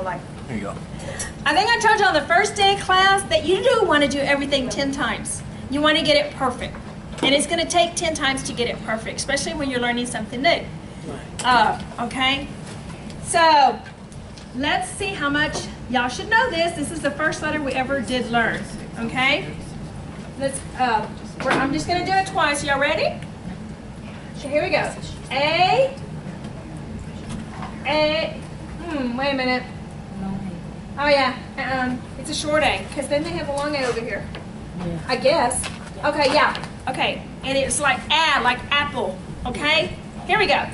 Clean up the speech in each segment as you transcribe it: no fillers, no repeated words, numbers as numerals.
for life. There you go. I think I told you on the first day of class that you do want to do everything 10 times. You want to get it perfect. And it's going to take 10 times to get it perfect, especially when you're learning something new. Okay? So, let's see how much y'all should know this. This is the first letter we ever did learn. Okay? I'm just going to do it twice. Y'all ready? So here we go. A. Wait a minute. Oh yeah, it's a short A, because then they have a long A over here. Yeah. I guess. Okay, yeah. Okay, and it's like like apple. Okay? Here we go.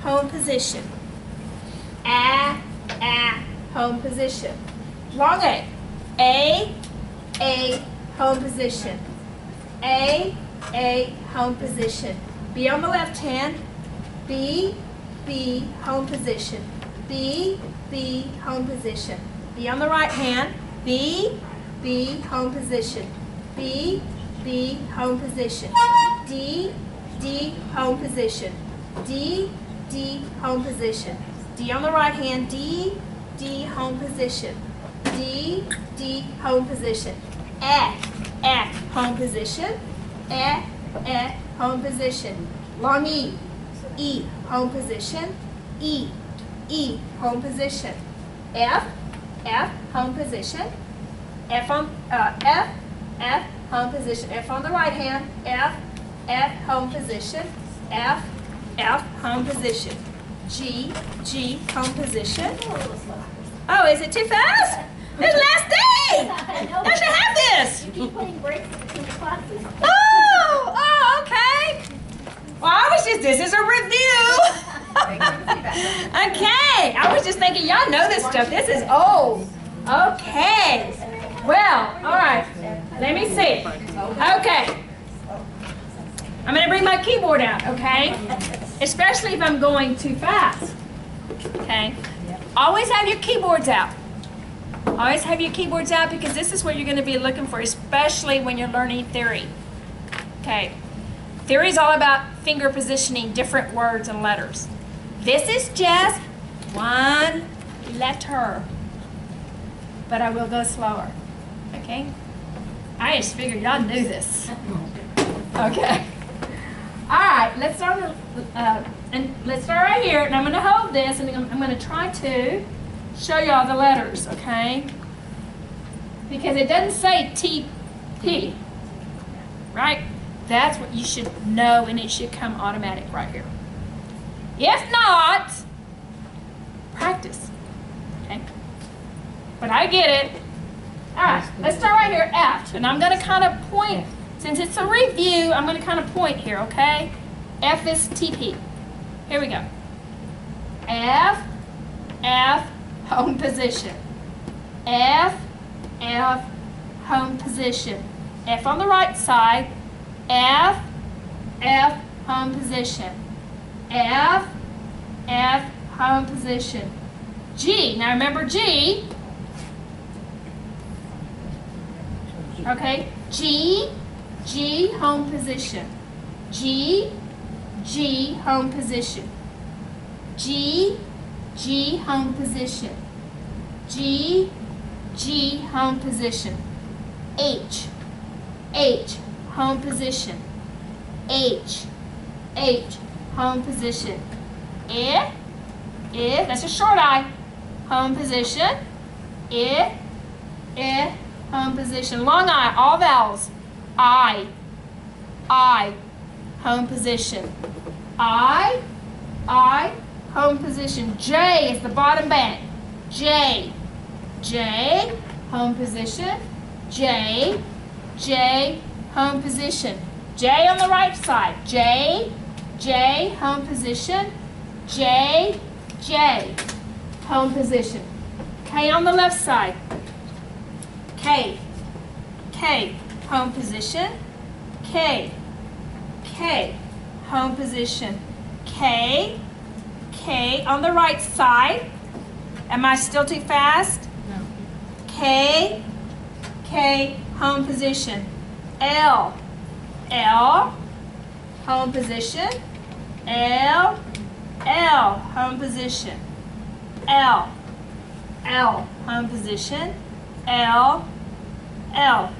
Home position. Home position. Long A. Home position. A, home position. B on the left hand. B, home position. B, home position. B on the right hand. B, home position. B, home position. D, home position. D, home position. D on the right hand. D, home position. D, home position. Home position. Home position. Long E, home position. E, home position. F, home position. F, home position. F on the right hand. F, home position. F, home position. G, home position. Oh, is it too fast? It's last day! I should have this! You keep putting breaks between the classes. Oh, okay. Well, this is a review. Okay, I was just thinking, y'all know this stuff. This is old. Okay. Well, all right. Let me see. Okay. I'm going to bring my keyboard out, okay? Especially if I'm going too fast. Okay? Always have your keyboards out. Always have your keyboards out, because this is what you're going to be looking for, especially when you're learning theory. Okay. Theory is all about finger positioning different words and letters. This is just one letter, but I will go slower. Okay? I just figured y'all knew this. Okay. All right. Let's start. Let's start right here, and I'm going to hold this, and I'm going to try to show y'all the letters. Okay? Because it doesn't say TP, right? That's what you should know, and it should come automatic right here. If not, practice. Okay? But I get it. All right, let's start right here, F. And I'm going to kind of point. Since it's a review, I'm going to kind of point here, okay? F is TP. Here we go. F, home position. F, home position. F on the right side. F, home position. F, home position. G, now remember G. Okay, G, home position. G, home position. G, home position. G, home position. H, home position. H, home position. I, that's a short I, home position. I, home position. Long I, all vowels. I, home position. I, home position. J is the bottom band. J, home position. J, home position. J on the right side. J, home position. J, home position. K on the left side. K, home position. K, home position. K on the right side. Am I still too fast? No. K, home position. L, home position. L, L, home position. L, L, home position. L, L,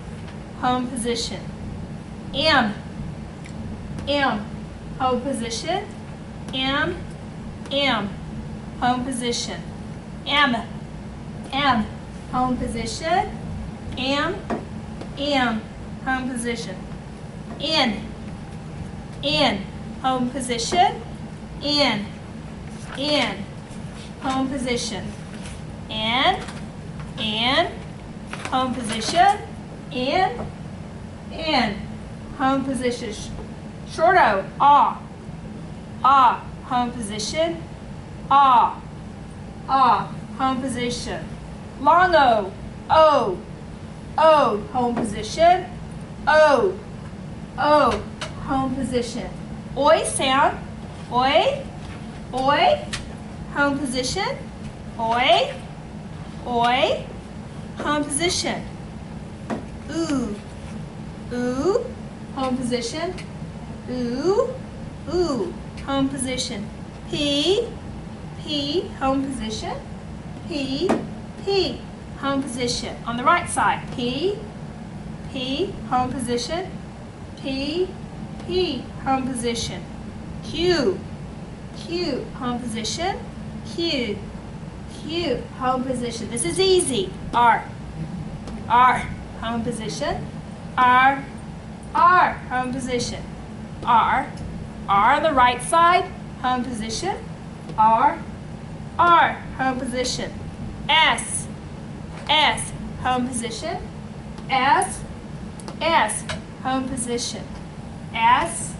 home position. M, M, home position. M, M, home position. M, M, home position. M, M, home position. N, N, home position. N, N, home position. N, N, home position. N, N, home position. Short O, ah, ah, home position. Ah, ah, home position. Long O, O, O, home position. O, O, home position. Oi sound. Oi, oi, home position. Oi, oi, home position. Ooh, ooh, home position. Ooh, ooh, home position. P, P, home position. P, P, home position. On the right side, P, P, home position. P, P, home position. Q, Q, home position. Q, Q, home position. This is easy. R, R, home position. R, R, home position. R, R on the right side, home position. R, R, home position. S, S, home position. S, S, home position. S,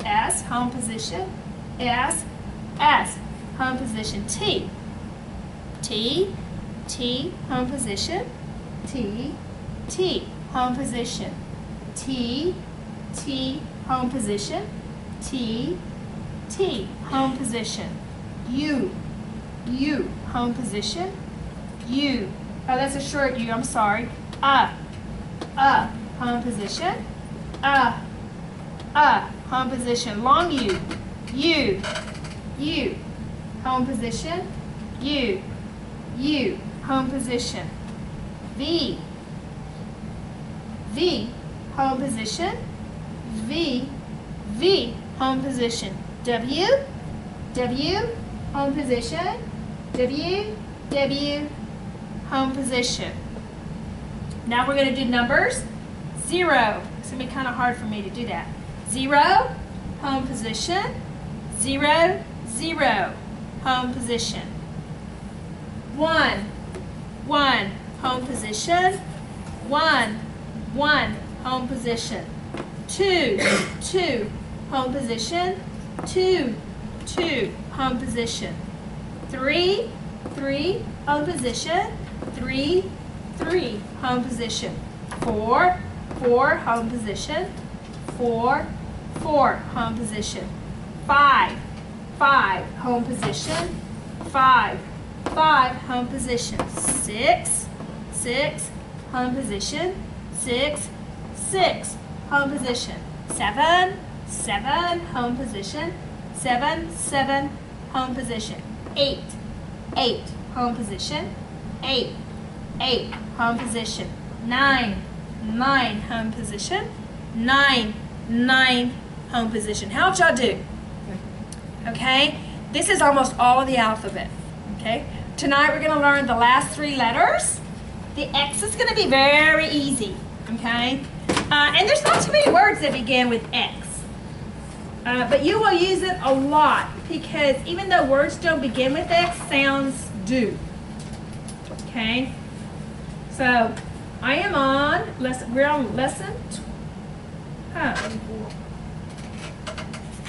S, home position. S, S, home position. T, T, T, home position. T, T, home position. T, T, home position. T, T, home position. U, U, home position. U, oh, that's a short U, I'm sorry. Home position. Home position. Long U, U, U, home position. U, U, home position. V, V, home position. V, V, home position. W, W, home position. W, W, home position. Now we're going to do numbers. 0. It's going to be kind of hard for me to do that. 0, home position. 0, 0, home position. 1, 1, home position. 1, 1, home position. 2, 2, home position. 2, 2, home position. 3, 3, home position. 3, 3, home position. 4, 4, home position. 4, 4, home position. 5, 5, home position. 5, 5, home position. 6, 6, home position. 6, 6, home position. 7, 7, home position. 7, 7, home position. 8, 8, home position. 8, 8, home position. 9, 9, home position. 9, 9, home position. How'd y'all do? Okay, this is almost all of the alphabet. Okay, tonight we're going to learn the last 3 letters. The X is going to be very easy. Okay, and there's not too many words that begin with X. But you will use it a lot because even though words don't begin with X, sounds do. Okay, so I am on we're on lesson.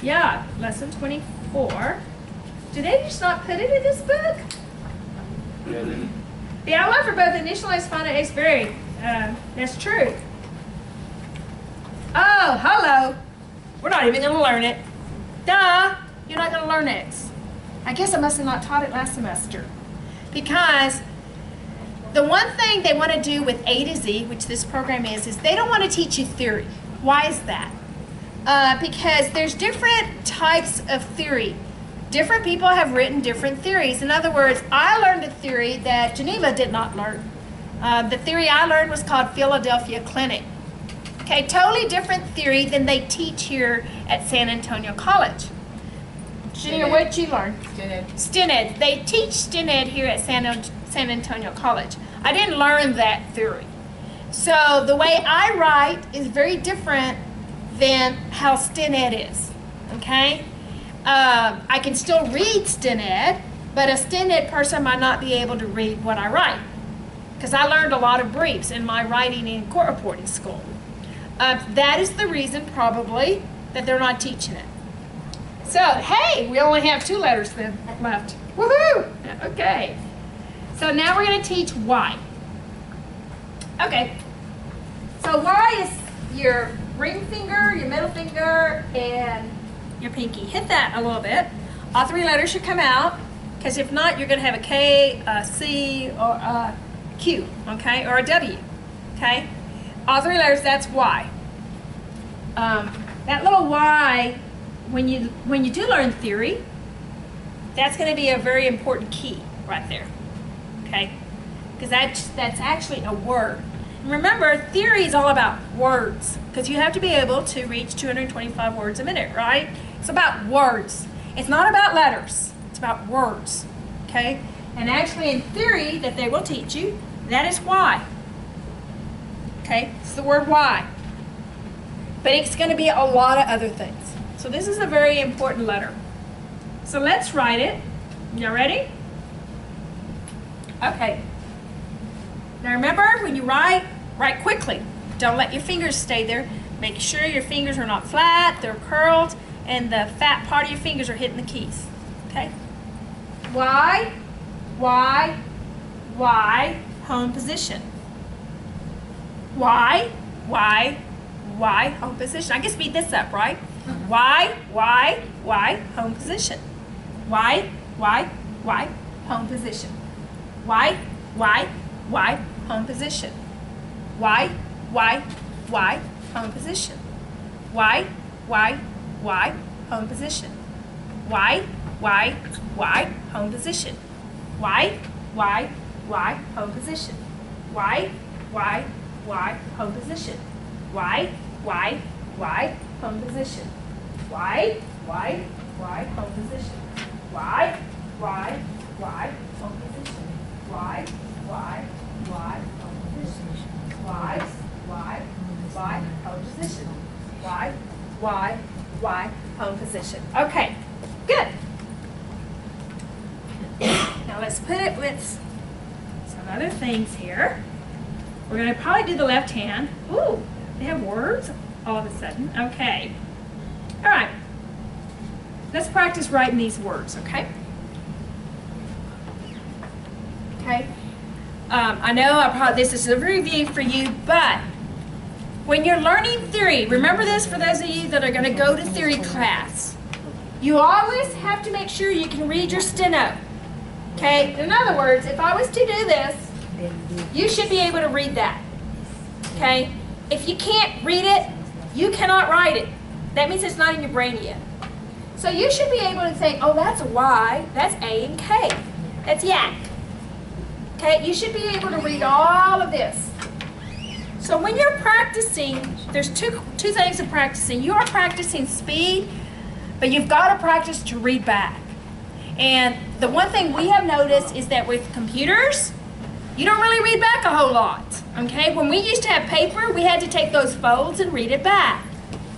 Yeah, lesson 24. Did they just not put it in this book? The outline for both initialized final X varied. That's true. Oh, hello. We're not even going to learn it. Duh, you're not going to learn X. I guess I must have not taught it last semester. Because the one thing they want to do with A to Z, which this program is they don't want to teach you theory. Why is that? Because there's different types of theory. different people have written different theories. In other words, I learned a theory that Geneva did not learn. The theory I learned was called Philadelphia Clinic. Okay, totally different theory than they teach here at San Antonio College. Geneva, what did you learn? Stined. They teach Stined here at San Antonio College. I didn't learn that theory. So the way I write is very different than how Stined is. Okay? I can still read Stined, but a Stined person might not be able to read what I write, because I learned a lot of briefs in my writing and court reporting school. That is the reason probably that they're not teaching it. So, hey, we only have 2 letters then left. Woohoo! Okay. So now we're going to teach Y. Okay. So Y is your ring finger, your middle finger, and your pinky. Hit that a little bit. All 3 letters should come out, because if not, you're going to have a K, a C, or a Q, okay, or a W, okay? All 3 letters, that's Y. That little Y, when you do learn theory, that's going to be a very important key right there, okay? Because that's actually a word. And remember, theory is all about words, because you have to be able to reach 225 words a minute, right? It's about words. It's not about letters. It's about words, okay? And actually in theory that they will teach you, that is Y. Okay, it's the word Y. But it's going to be a lot of other things. So this is a very important letter. So let's write it. You ready? Okay. Now remember, when you write quickly. Don't let your fingers stay there. Make sure your fingers are not flat, they're curled, and the fat part of your fingers are hitting the keys. Okay? Y, Y, Y, home position. Y, Y, Y, home position. I can speed this up, right? Y, Y, Y, home position. Y, Y, Y, home position. Y, Y, Y, home position. Y, Y, Y, home position. Y, Y, Y, home position. Y, Y, Y, home position. Y, Y, Y, home position. Y, Y, Y, home position. Y, Y, Y, home position. Y, Y, Y, home position. Y, Y, Y, home position. Y, Y, Y, home position. Y, Y, Y, home position. Y, Y, Y, home position. Okay, good. Now let's put it with some other things here. We're going to probably do the left hand. Ooh, they have words all of a sudden. Okay. All right. Let's practice writing these words, okay? Okay. I know this is a review for you, but when you're learning theory, remember this for those of you that are going to go to theory class. You always have to make sure you can read your steno. Okay? In other words, if I was to do this, you should be able to read that. Okay? If you can't read it, you cannot write it. That means it's not in your brain yet. So you should be able to think, oh, that's a Y, that's A and K. That's yak. Okay? You should be able to read all of this. So when you're practicing, there's two things of practicing. You are practicing speed, but you've got to practice to read back. And the one thing we have noticed is that with computers, you don't really read back a whole lot. Okay? When we used to have paper, we had to take those folds and read it back.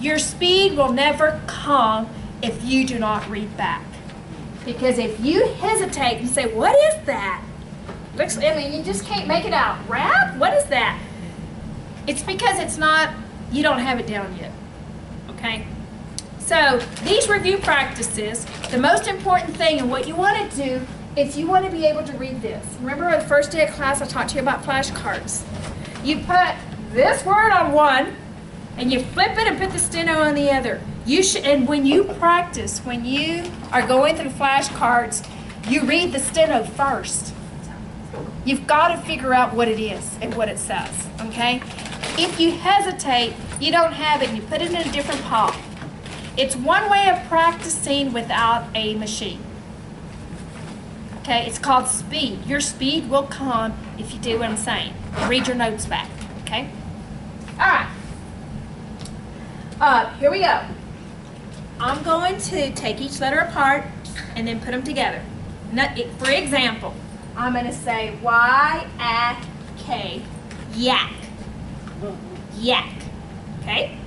Your speed will never come if you do not read back. Because if you hesitate and say, what is that? You just can't make it out. Rap? What is that? It's because it's not, you don't have it down yet. Okay? So these review practices, the most important thing and what you want to do is you want to be able to read this. Remember on the first day of class I talked to you about flashcards. You put this word on one and you flip it and put the steno on the other. And when you practice, when you are going through flashcards, you read the steno first. You've got to figure out what it is and what it says, okay? If you hesitate, you don't have it, and you put it in a different pot. It's one way of practicing without a machine. Okay, it's called speed. Your speed will come if you do what I'm saying. Read your notes back, okay? All right. Here we go. I'm going to take each letter apart and then put them together. For example, I'm going to say Y-A-K, yak. Yak. Okay?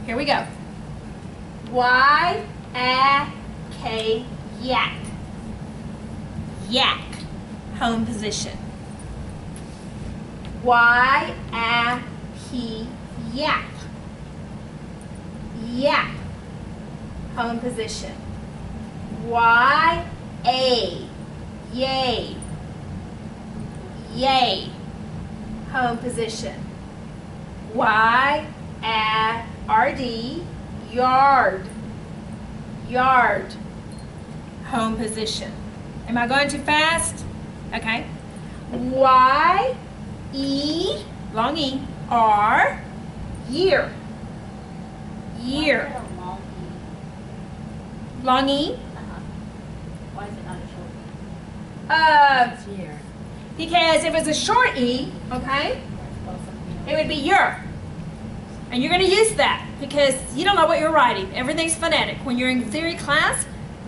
Here we go. Y-A-K, yak. Yak. Home position. Y-A-P, yak. Yak. Home position. Y-A, yay. Yay. Home position. Y-A-R-D, yard. Yard. Home position. Am I going too fast? Okay. Y-E, long E, R, year. Year. Long E. Why is it not a short? Year. Because if it's a short E, okay, it would be year. And you're going to use that because you don't know what you're writing. Everything's phonetic. When you're in theory class,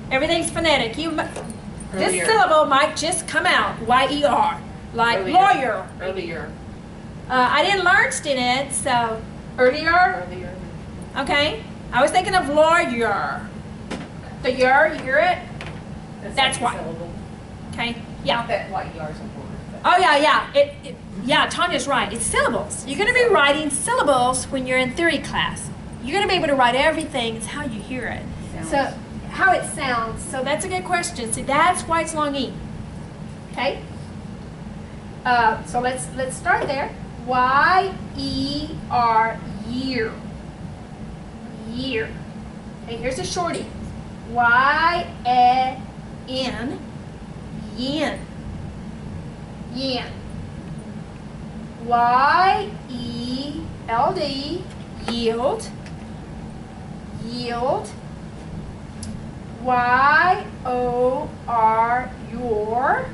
everything's phonetic. This syllable might just come out, Y-E-R, like Earlier. lawyer. Earlier. I didn't learn student, so earlier. Earlier. Okay, I was thinking of lawyer. The yer, you hear it? That's why. Okay, yeah. Not that like yards of words. Oh yeah. Yeah, Tanya's right. It's syllables. You're going to be writing syllables when you're in theory class. You're going to be able to write everything. It's how you hear it. So how it sounds. So that's a good question. See, that's why it's long E. Okay. So let's start there. Y-E-R, year. Year. Okay, here's a shorty. Y-A-N, yen. Yen. Y-E-L-D, yield. Yield. Y-O-R, your.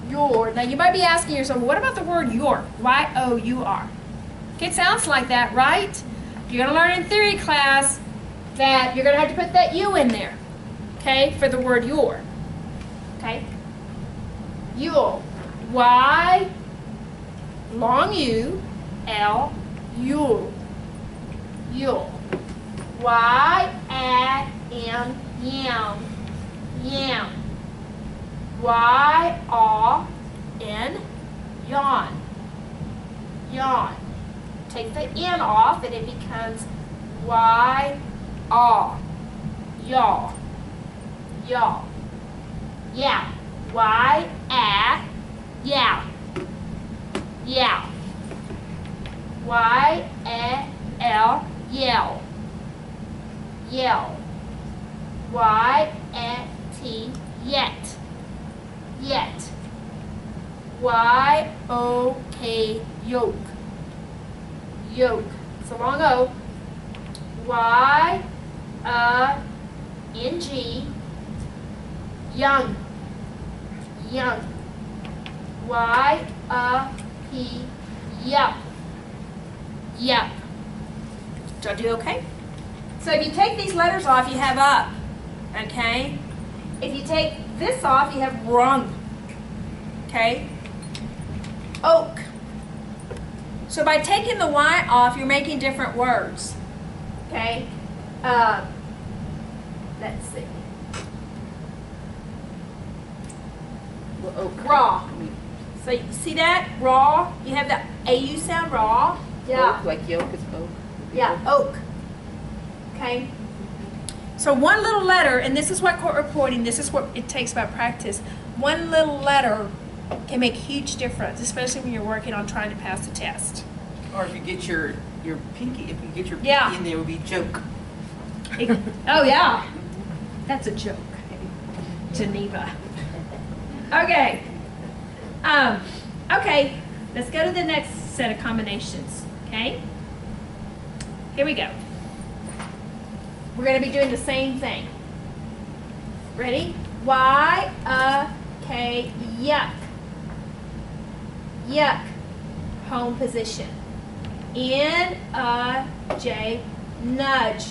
Your. Now you might be asking yourself, what about the word your? Y-O-U-R. It sounds like that, right? You're going to learn in theory class that you're going to have to put that U in there, okay, for the word your. Okay? Yule. Y, long U, L, Yule. Yule. Y-A-M, yam. Yam. Y-A-N, yawn. Yawn. Take the N off and it becomes Y-A. Yaw. Yaw. Yeah. Y-A. Yeah. Yeah. Y-A-L. Yell. Yell. Y-A-T. Yet. Yet. Y-O-K. Yoke. Yoke. It's a long O. Y-N-G. Young. Young. Y-P. Yup. Yup. Did I do okay? So if you take these letters off, you have up. Okay? If you take this off, you have rung. Okay? Oak. So by taking the Y off, you're making different words. Okay? Let's see. Well, oak. Raw. So you see that? Raw. You have the AU sound, raw. Yeah. Oak, like yolk is oak. Yeah, oak. Okay? So one little letter, and this is what court reporting, this is what it takes by practice. One little letter can make a huge difference, especially when you're working on trying to pass a test. Or if you get your pinky, if you get your pinky Yeah. in there, it would be joke. Oh yeah, that's a joke, Geneva. Okay, okay, let's go to the next set of combinations, okay? Here we go. we're going to be doing the same thing. Ready? Y-U-K, yuck. Yuck, home position. N-U-J, nudge.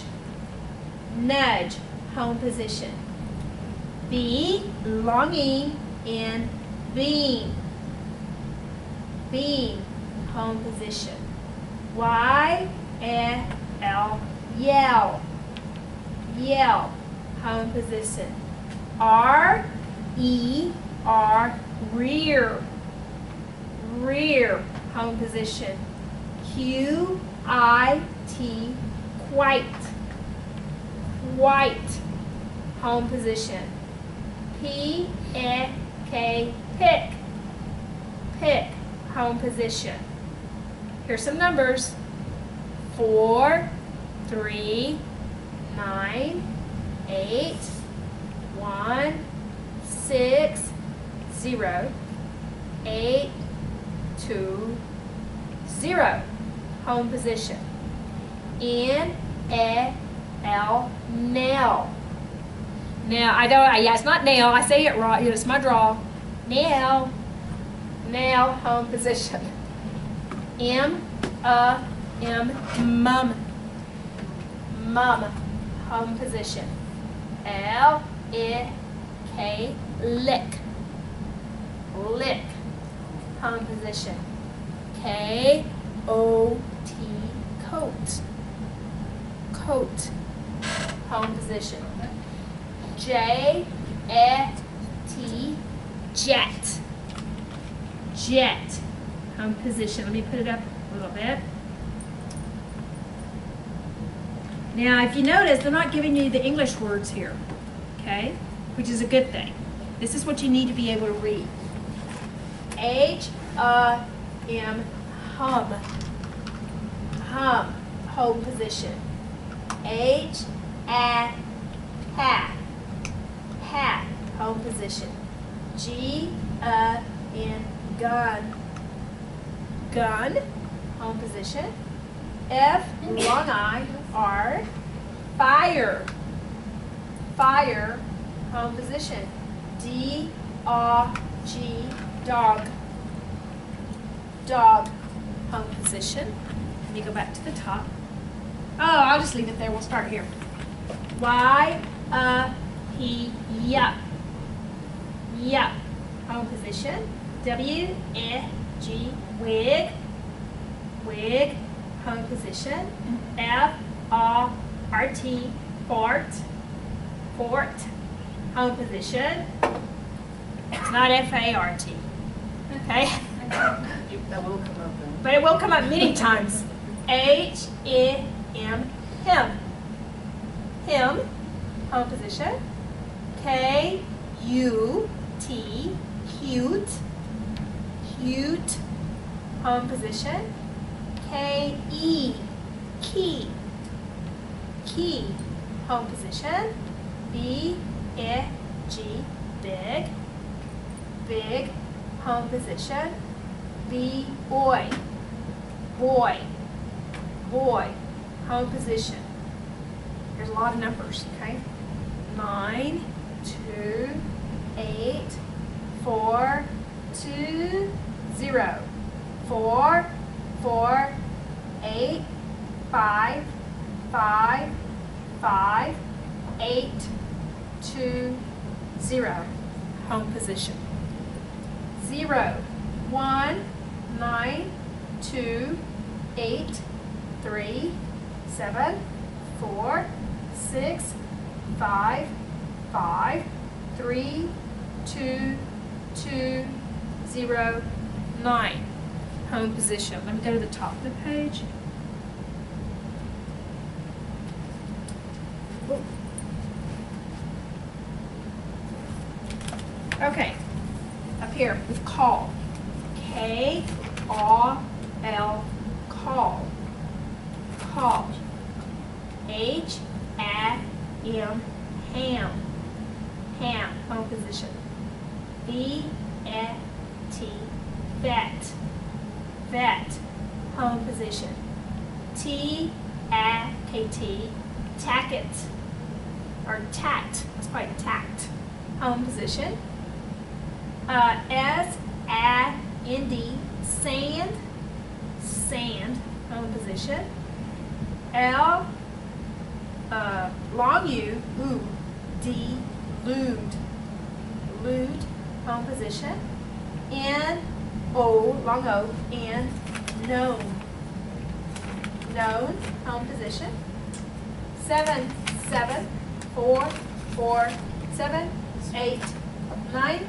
Nudge, home position. B, long E, in beam. Beam, home position. Y-E-L, yell. Yell, home position. R-E-R, rear. Rear, home position. Q-I-T, quite. Quite, home position. P-E-K, pick. Pick, home position. Here's some numbers. 4, 3, 9, 8, 1, 6, 0, 8, 2, 0. Home position. N-E-L, nail. Now, yeah, it's not nail. I say it right. It's my draw. Nail. Nail, home position. M-M, mum. Mum, home position. L-I-K, lick. Lick, home position. K-O-T, coat. Coat, home position. J-E-T, jet. Jet, home position. Let me put it up a little bit. Now, if you notice, they're not giving you the English words here, okay? Which is a good thing. This is what you need to be able to read. H-M, hum. Hum, home position. H-A, hat. Hat, home position. G-N, gun. Gun, home position. F, long I, R, fire. Fire, home position. D-O-G, dog. Dog, home position. Let me go back to the top. Oh, I'll just leave it there. We'll start here. Y-P, yup. Yup, home position. W-E-G, wig. Wig, home position. F-O-R-T, fort. Fort, home position. It's not F-A-R-T. Okay? That will come up then. But it will come up many times. H-I-M, him. Him, home position. K-U-T, cute. Cute, home position. K-E, key. Key, home position. B-E-G, big. Big, home position. B, boy. Boy. Boy, home position. There's a lot of numbers, okay? 9, 2, 8, 4, 2, 0. 4, 4, 8, 5, 5, 5, 8, 2, 0. Home position. 0, 1, 9, 2, 8, 3, 7, 4, 6, 5, 5, 3, 2, 2, 0, 9. Home position. Let me go to the top of the page. Okay, up here with call. K-A-L, call. Call. H-A-M, ham. Ham, home position. V-E-T, vet. Vet, home position. T-A-K-T, tacket. or tact, let's call it tact, home position. S-A-N-D, sand, sand, home position. L, long U, D, lewd, lewd, home position. N, O, long O, N, known, known, home position. 7, 7, 4, 4, 7, 8, 9,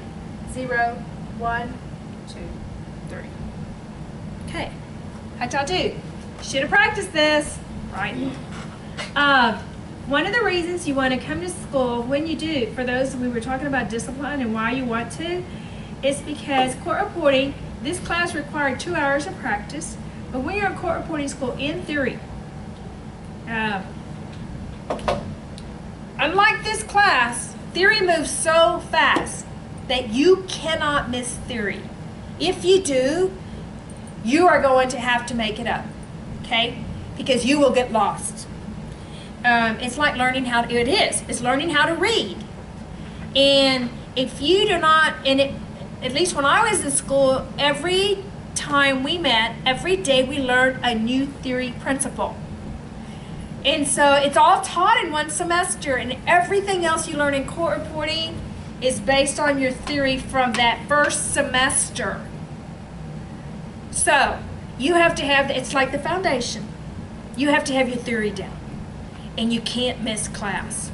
0, 1, 2, 3. Okay, how'd y'all do? Should have practiced this, right? One of the reasons you want to come to school, when you do, for those we were talking about discipline and why you want to, is because court reporting, this class required 2 hours of practice, but when you're in court reporting school, in theory, unlike this class, theory moves so fast that you cannot miss theory. If you do, you are going to have to make it up, okay? Because you will get lost. It's like learning how to, it's learning how to read. And if you do not, at least when I was in school, every time we met, every day we learned a new theory principle. And so it's all taught in one semester, and everything else you learn in court reporting is based on your theory from that first semester. So you have to have, it's like the foundation. You have to have your theory down, and you can't miss class.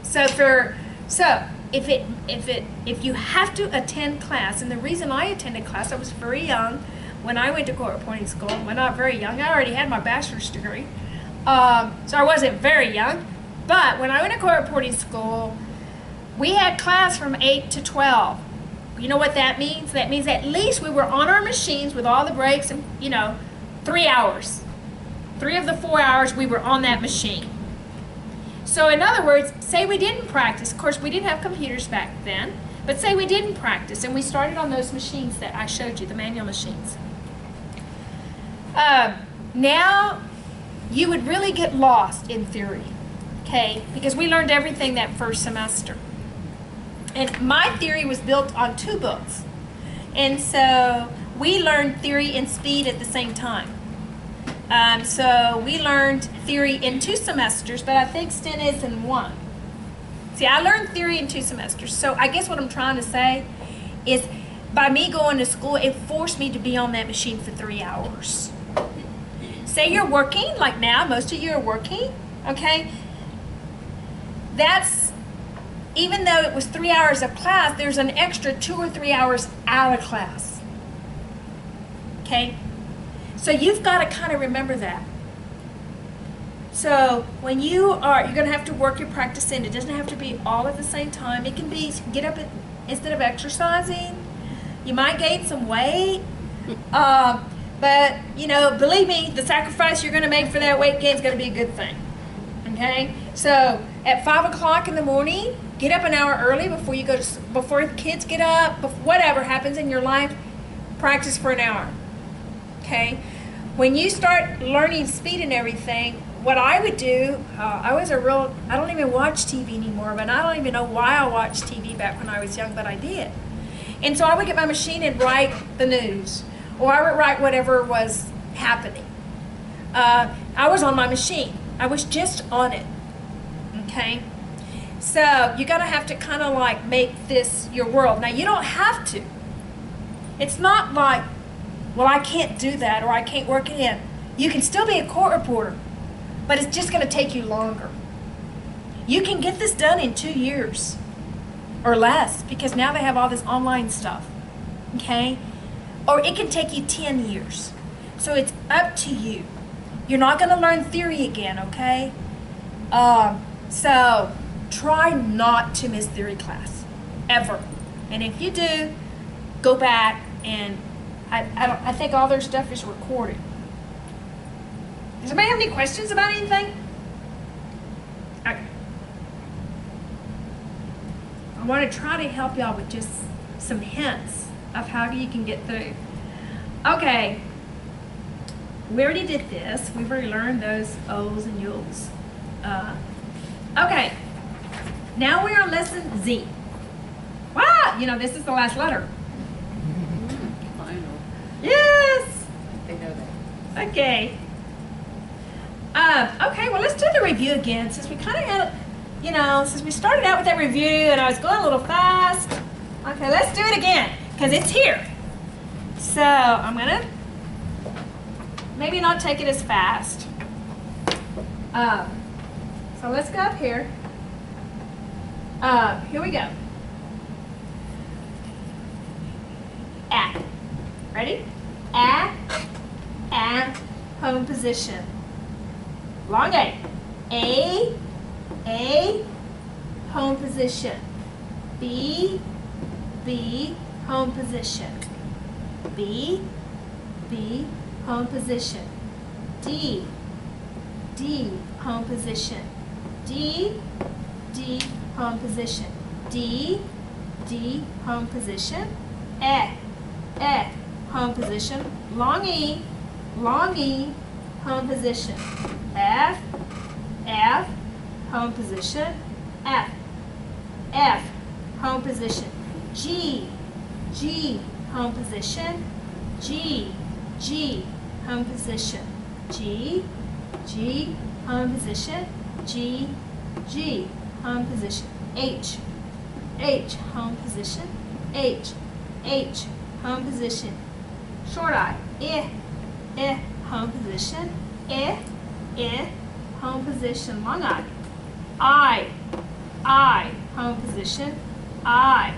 So if you have to attend class, and the reason I attended class, I was very young when I went to court reporting school. Well, not very young. I already had my bachelor's degree. So I wasn't very young, but when I went to court reporting school, we had class from 8 to 12. You know what that means? That means at least we were on our machines with all the breaks and, 3 hours. 3 of the 4 hours we were on that machine. So in other words, say we didn't practice. Of course, we didn't have computers back then, but say we didn't practice and we started on those machines that I showed you, the manual machines. Now, you would really get lost in theory, okay? Because we learned everything that first semester. And my theory was built on 2 books. And so we learned theory and speed at the same time. So we learned theory in 2 semesters, but I think STEM is in 1. See, I learned theory in 2 semesters. So I guess what I'm trying to say is by me going to school, it forced me to be on that machine for 3 hours. Say you're working, like now, most of you are working, okay? That's, even though it was 3 hours of class, there's an extra 2 or 3 hours out of class, okay? So you've got to kind of remember that. So when you're going to have to work your practice in. It doesn't have to be all at the same time. It can be, get up instead of exercising. You might gain some weight. But, believe me, the sacrifice you're going to make for that weight gain is going to be a good thing. Okay? So at 5 o'clock in the morning, get up an hour early before you go to, before the kids get up, whatever happens in your life, practice for an hour. Okay? When you start learning speed and everything, what I would do, I don't even watch TV anymore, but I don't even know why I watched TV back when I was young, but I did. And so I would get my machine and write the news, or I would write whatever was happening. I was on my machine. I was just on it, okay? So you're gonna have to kind of like make this your world. Now you don't have to. It's not like, well, I can't do that or I can't work it in. You can still be a court reporter, but it's just gonna take you longer. You can get this done in 2 years or less because now they have all this online stuff, okay? Or it can take you 10 years. So it's up to you. You're not gonna learn theory again, okay? So try not to miss theory class, ever. And if you do, go back and I think all their stuff is recorded. Does anybody have any questions about anything? Okay. I want to try to help y'all with just some hints of how you can get through. Okay. We already did this. We've already learned those O's and U's. Okay. Now we're on lesson Z. Wow, you know, this is the last letter. Final. Yes. They know that. Okay. Okay, well, let's do the review again since we kind of had, you know, since we started out with that review and I was going a little fast. Okay, let's do it again because it's here. So I'm going to maybe not take it as fast. So let's go up here. Here we go. At. Ready? At home position. Long A. A home position. B home position. B home position. D home position. D home position. D home position. E home position. Long E home position. F home position. F home position. G home position. G home position. G home position. G home position. H home position. H home position. Short I home position. I home position. Long I home position. I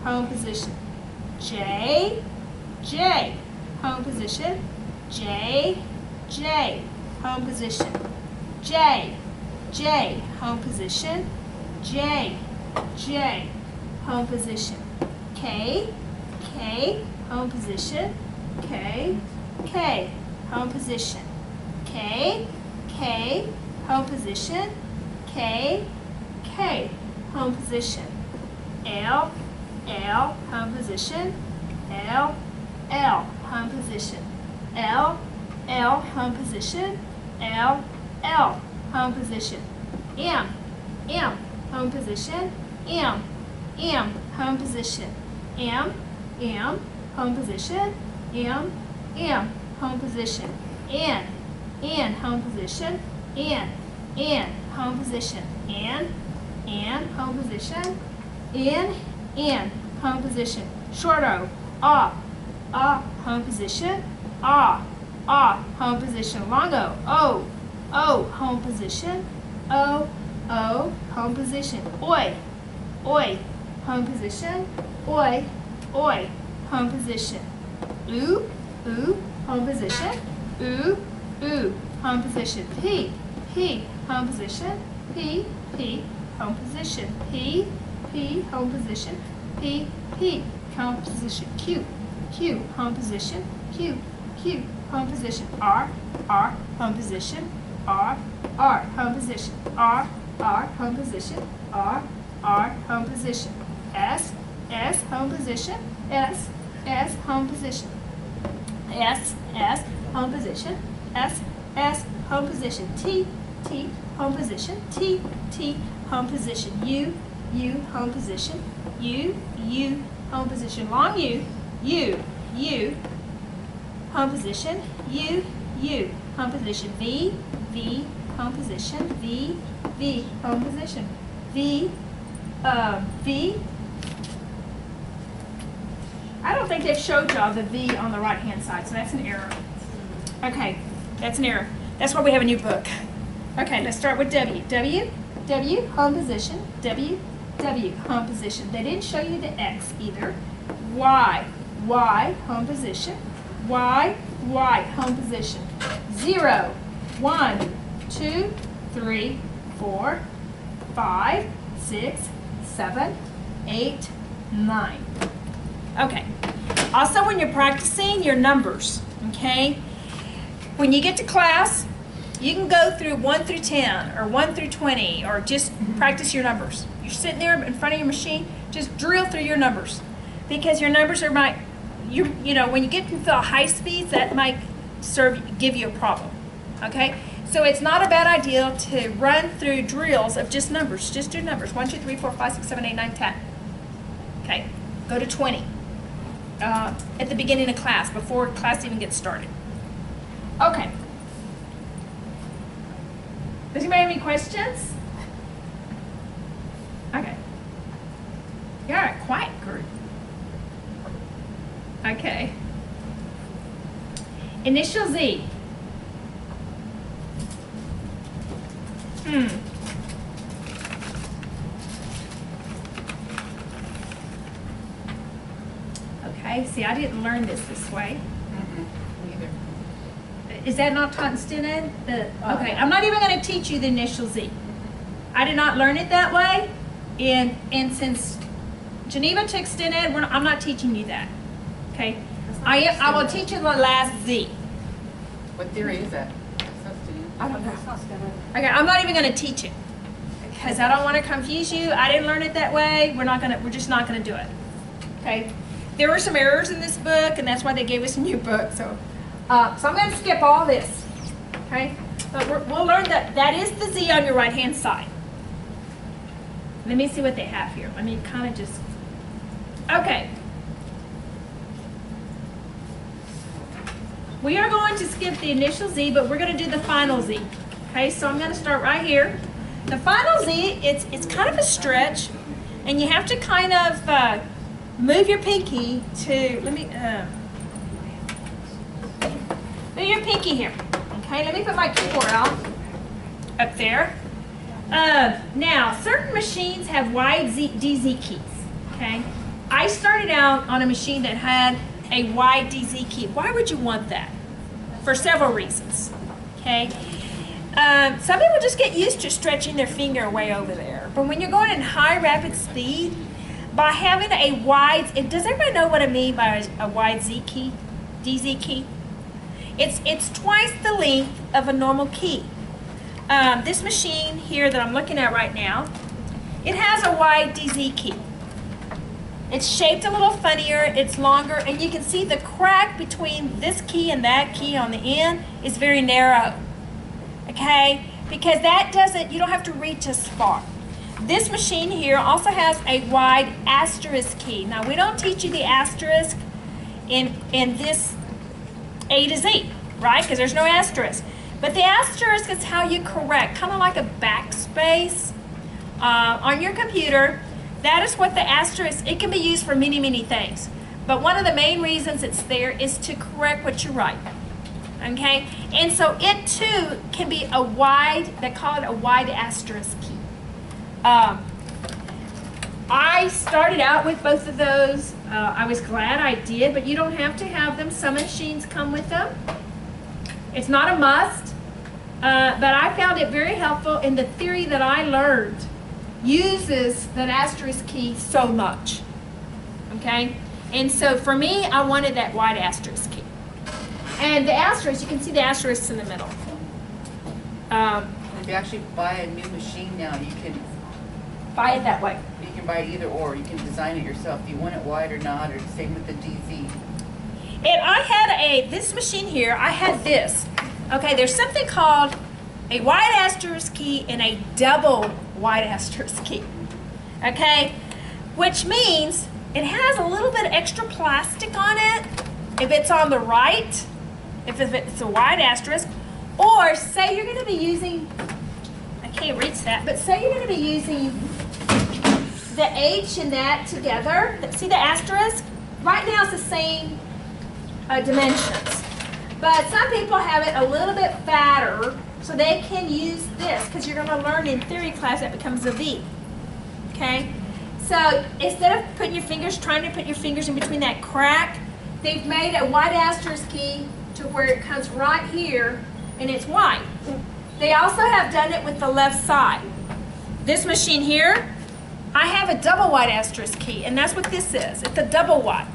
home position. J home position. J home position. J home position. J home position. K home position. K home position. K home position. K home position. L home position. L home position. L home position. L home position. M home position. M home position. M home position. M home position. N home position. N home position. N home position. N home position. Short O home position. Home position. Long O home position. O home position. Oi home position. Oi home position. Oo home position. Oo home position. P home position. P home position. P home position. P home position. Q home position. Q home position. R home position. R home position. R home position. R home position. S home position. S home position. S home position. S home position. T home position. T home position. U home position. U home position. Long U home position. U home position. V home position. V home position. V I don't think they've showed y'all the V on the right hand side, so that's an error. Okay, that's an error. That's why we have a new book. Okay, let's start with W. W home position. W home position. They didn't show you the X either. Y home position. Y home position. 0 1 2 3 4 5 6 7 8 9. Okay. Also, when you're practicing your numbers, okay, when you get to class, you can go through 1 through 10 or 1 through 20 or just practice your numbers. You're sitting there in front of your machine, just drill through your numbers because your numbers are you know, when you get into the high speeds, that might give you a problem. Okay, So it's not a bad idea to run through drills of just numbers. Just do numbers. 1, 2, 3, 4, 5, 6, 7, 8, 9, 10. Okay, go to 20 at the beginning of class, before class even gets started. Okay. Does anybody have any questions? Okay. You're a quiet group. Okay. Initial Z. Okay, see, I didn't learn this way. Neither. Is that not taught in STEM Ed? Okay, I'm not even going to teach you the initial Z. I did not learn it that way, and since Geneva took STEM Ed, I'm not teaching you that. Okay, I will teach you the last Z. What theory is that? I don't know. Okay, I'm not even going to teach it because I don't want to confuse you. I didn't learn it that way. We're just not going to do it. Okay. There were some errors in this book, and that's why they gave us a new book. So I'm going to skip all this. Okay. But we'll learn that is the Z on your right-hand side. Let me see what they have here. Let me kind of just. Okay. We are going to skip the initial Z, but we're going to do the final Z. Okay, so I'm going to start right here. The final Z, it's kind of a stretch, and you have to kind of move your pinky to, move your pinky here. Okay, let me put my keyboard up there. Now, certain machines have wide DZ keys. Okay, I started out on a machine that had a wide DZ key. Why would you want that? For several reasons. Okay. Some people just get used to stretching their finger way over there. But when you're going in high rapid speed, by having a wide, does everybody know what I mean by a wide Z key, DZ key? It's twice the length of a normal key. This machine here that I'm looking at right now, it has a wide DZ key. It's shaped a little funnier, it's longer, and you can see the crack between this key and that key on the end is very narrow. Okay? Because you don't have to reach as far. This machine here also has a wide asterisk key. Now, we don't teach you the asterisk in this A to Z, right? Because there's no asterisk. But the asterisk is how you correct, kind of like a backspace on your computer. That is what the asterisk, it can be used for many, many things. But one of the main reasons it's there is to correct what you write. Okay? And so it too can be a wide, they call it a wide asterisk key. I started out with both of those. I was glad I did, but you don't have to have them. Some machines come with them. It's not a must, but I found it very helpful in the theory that I learned uses that asterisk key so much. Okay? And so for me, I wanted that wide asterisk key. And the asterisk, you can see the asterisks in the middle. If you actually buy a new machine now, you can Buy it that way. You can buy it either or. You can design it yourself. Do you want it wide or not? Or same with the DZ. And I had this machine here, I had this. Okay, there's something called a wide asterisk key and a double wide asterisk key. Okay, which means it has a little bit of extra plastic on it if it's on the right, if it's a wide asterisk, or say you're going to be using, I can't reach that, but say you're going to be using the H and that together. See the asterisk? Right now it's the same dimensions. But some people have it a little bit fatter, so they can use this, because you're going to learn in theory class that becomes a V. Okay? So instead of putting your fingers, trying to put your fingers in between that crack, they've made a wide asterisk key to where it comes right here, and it's wide. They also have done it with the left side. This machine here, I have a double wide asterisk key, and that's what this is. It's a double wide.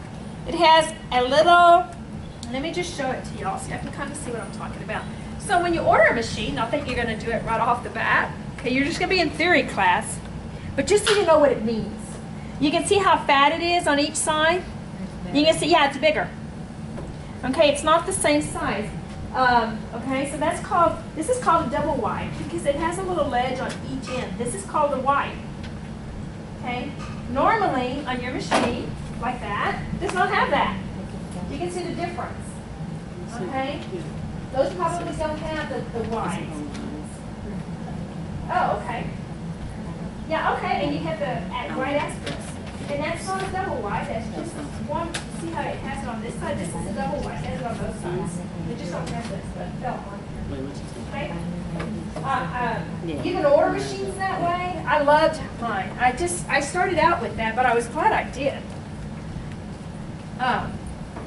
It has a little, let me just show it to y'all so you can kind of see what I'm talking about. So when you order a machine, I think you're going to do it right off the bat. Okay, you're just going to be in theory class, but just so you know what it means. You can see how fat it is on each side. You can see, yeah, it's bigger. Okay, it's not the same size. Okay, so this is called a double wipe because it has a little ledge on each end. This is called a wipe. Okay, normally on your machine, like that, does not have that. You can see the difference. Okay, those probably don't have the wipe. Oh, okay. Yeah, okay, and you have the right asterisk. And that's not a double wipe, that's just one. See how it has it on this side? This is a double wipe, it has it on both sides. They just don't have this, but it fell on here. Okay? You can order machines that way. I loved mine. I started out with that, but I was glad I did.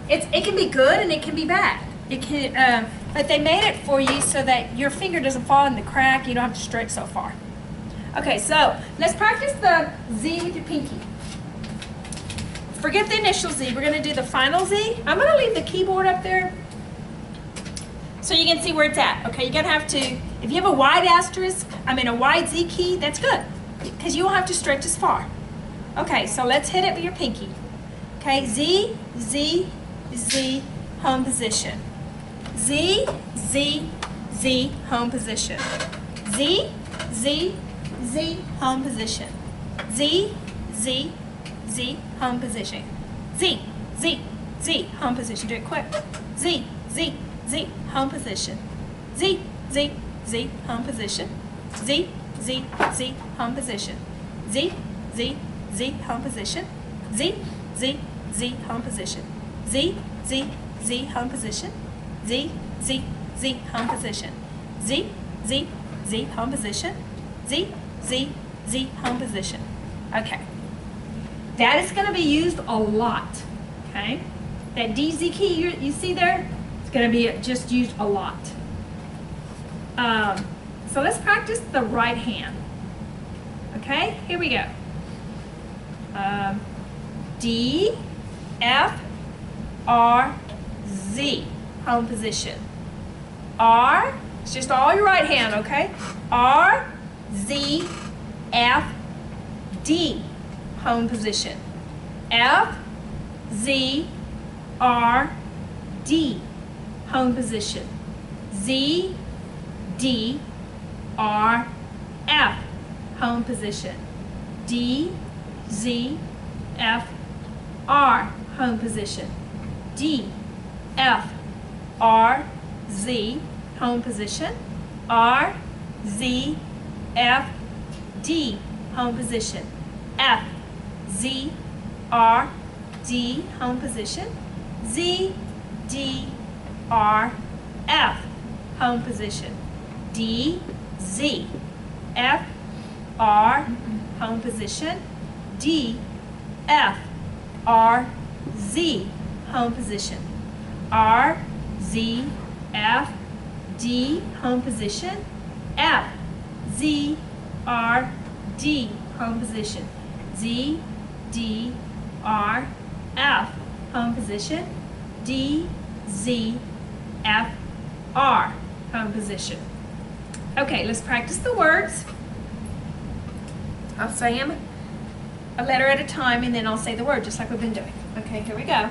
It can be good and it can be bad. It can, but they made it for you so that your finger doesn't fall in the crack. You don't have to stretch so far. Okay, so let's practice the Z with your pinky. Forget the initial Z. We're going to do the final Z. I'm going to leave the keyboard up there so you can see where it's at. Okay, you're going to have to, if you have a wide asterisk, a wide Z key, that's good because you won't have to stretch as far. Okay, so let's hit it with your pinky. Okay, Z, Z, Z, home position. Z, Z, Z, home position. Z, Z, Z, home position. Z, Z, Z, home position. Z, Z, Z, home position. Do it quick. Z, Z, Z, home position. Z, Z, Z, home position. Z, Z, Z, home position. Z, Z, Z, home position. Z, Z, Z, home position. Z, Z, Z, home position. Z, Z, Z, home position. Z, Z, Z, home position. Z, Z, Z, home position. Okay. That is going to be used a lot. Okay. That DZ key you see there, it's going to be just used a lot. So let's practice the right hand. Okay. Here we go. D, F, R, Z, home position. R, it's just all your right hand, okay? R, Z, F, D, home position. F, Z, R, D, home position. Z, D, R, F, home position. D, Z, F, R, home position. D, F, R, Z, home position. R, Z, F, D, home position. F, Z, R, D, home position. Z, D, R, F, home position. D, Z, F, R, home position. D, F, R, Z, home position. R, Z, F, D, home position. F, Z, R, D, home position. Z, D, R, F, home position. D, Z, F, R, home position. Okay, let's practice the words. I'll say them a letter at a time and then I'll say the word just like we've been doing. Okay, here we go.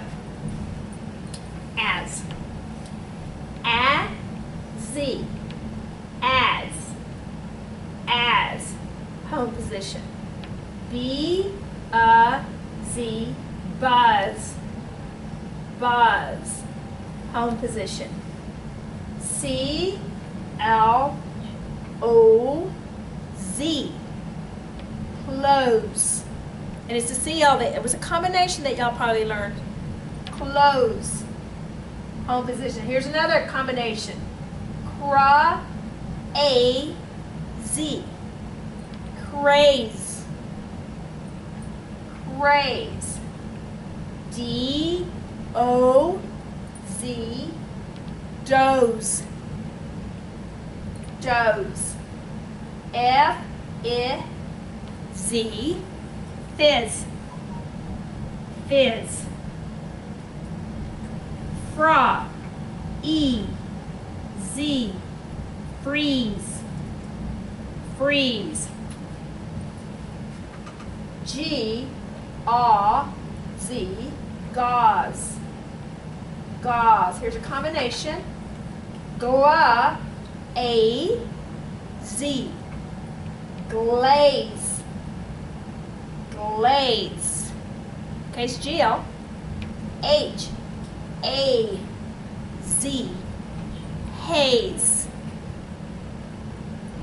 As. Z. As. As. Home position. B, Z, buzz. Buzz. Home position. C, L, O, Z. Close. And it's the CL that it was a combination that y'all probably learned. Close. Home position. Here's another combination. Z. Craze. Craze. D-O-Z. Doze. Doze. F-I-Z. Fizz. Fizz. Fra. E-Z. Freeze. Freeze. G-A-U-Z. Gauze. Gauze. Here's a combination. Z. Glaze. Glaze. Okay, it's G-L. H-A-Z. Haze.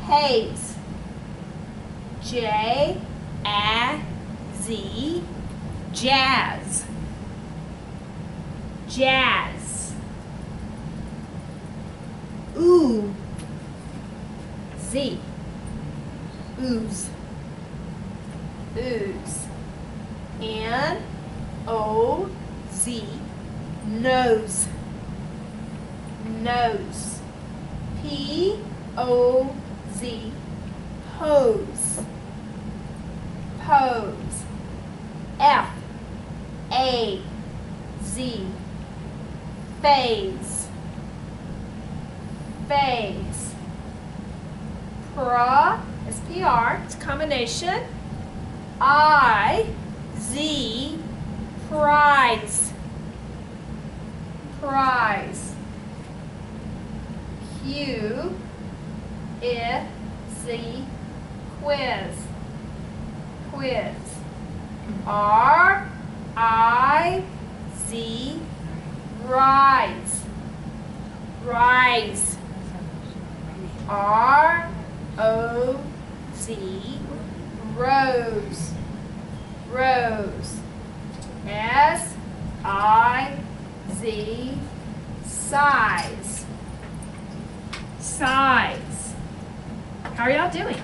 Haze. J-A-Z. Jazz. Jazz. Ooh. Z. Ooze. Ooze. N-O-Z. Nose. Nose. P-O-Z. Pose. Pose. F-A-Z. Phase. Phase. S-P-R, it's a combination. I-Z. Prize. Prize. Q-I-Z. Quiz. Quiz. R-I-Z. Rise. Rise. R-O-Z. Rose. Rose. S-I-Z. Size. Size. How are y'all doing?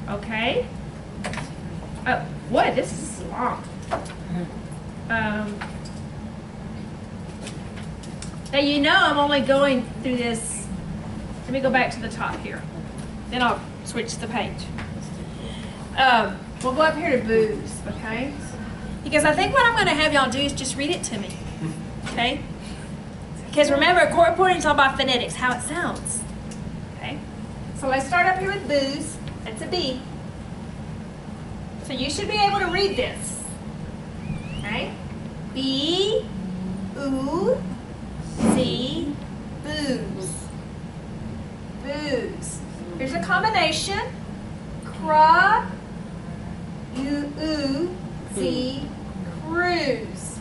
Okay. Oh, what? This is long. Now you know I'm only going through this. Let me go back to the top here. Then I'll switch the page. We'll go up here to booze, okay? Because I think what I'm going to have y'all do is just read it to me, okay? Because remember, core reporting is all about phonetics, how it sounds, okay? So let's start up here with booze. That's a B. So you should be able to read this, okay? B, oo, Z, booze. Booze. Here's a combination. Cra, U-Z, cruise.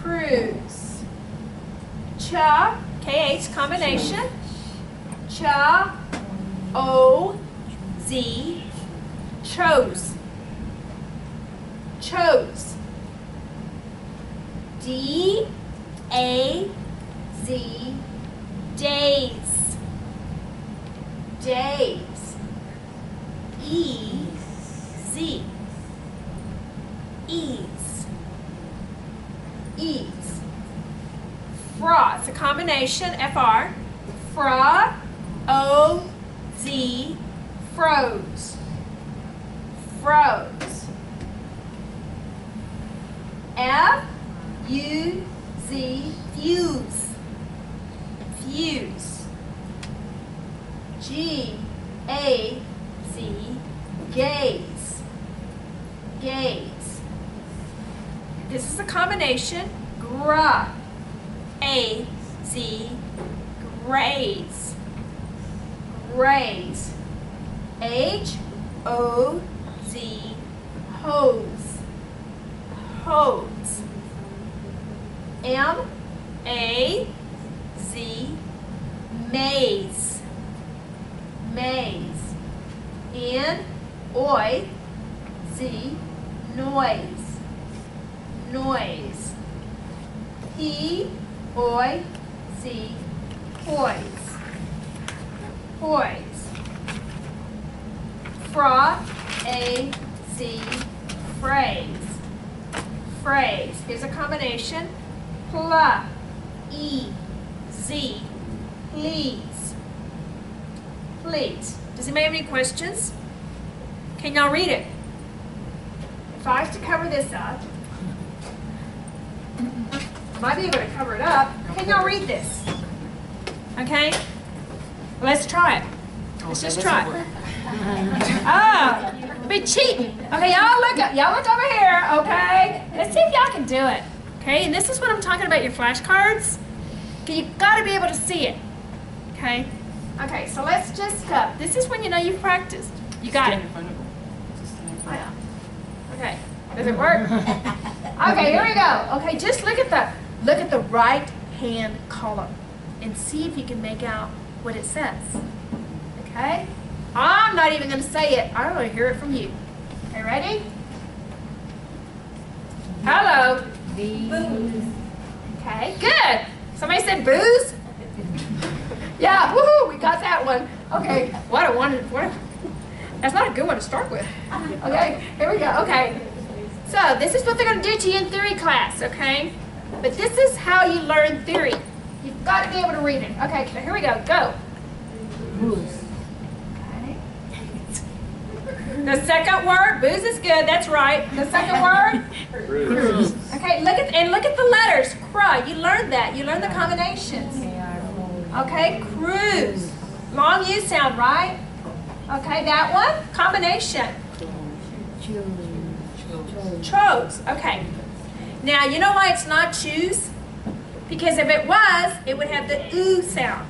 Cruise. Cha, K-H, combination. Cha, O-Z, chose. Chose. D-A-Z, days. Days. E-Z. Ease. Ease. Fra, it's a combination, F-R. Fra, O-Z, froze. Froze. F-U-Z, fuse. Fuse. G-A-Z, gaze. Gaze. This is a combination. Gra, A-Z, graze. Graze. H-O-Z, hose. Hose. M-A-Z, maze. Maze. N-O-I-Z, noise. Noise. P-O-I-Z, poise. Poise. Fra-A-Z, phrase. Phrase. Here's a combination. Pla-E-Z, please. Please. Does anybody have any questions? Can y'all read it? If I was to cover this up, I might be able to cover it up. Can y'all read this? Okay? Let's try it. Let's just try it. Oh, be cheating. Okay, y'all look over here, okay? Let's see if y'all can do it. Okay, and this is what I'm talking about, your flashcards. You've got to be able to see it. Okay? Okay, so let's just, this is when you know you've practiced. You got it. Okay, does it work? Okay, here we go. Okay, just look at the right hand column and see if you can make out what it says. Okay? I'm not even going to say it. I want to hear it from you. Okay, ready? Hello. Booze. Okay, good. Somebody said booze? Yeah, woohoo, we got that one. Okay, that's not a good one to start with. Okay, here we go. Okay, so this is what they're going to do to you in theory class, okay? But this is how you learn theory. You've got to be able to read it. Okay, so here we go. Go. Booze. Okay. The second word, booze is good. That's right. The second word. Cruise. Okay, look at the letters. Cry. You learned that. You learned the combinations. Okay, cruise. Long U sound, right? Okay, that one. Combination. Chose. Okay. Now, you know why it's not choose? Because if it was, it would have the oo sound.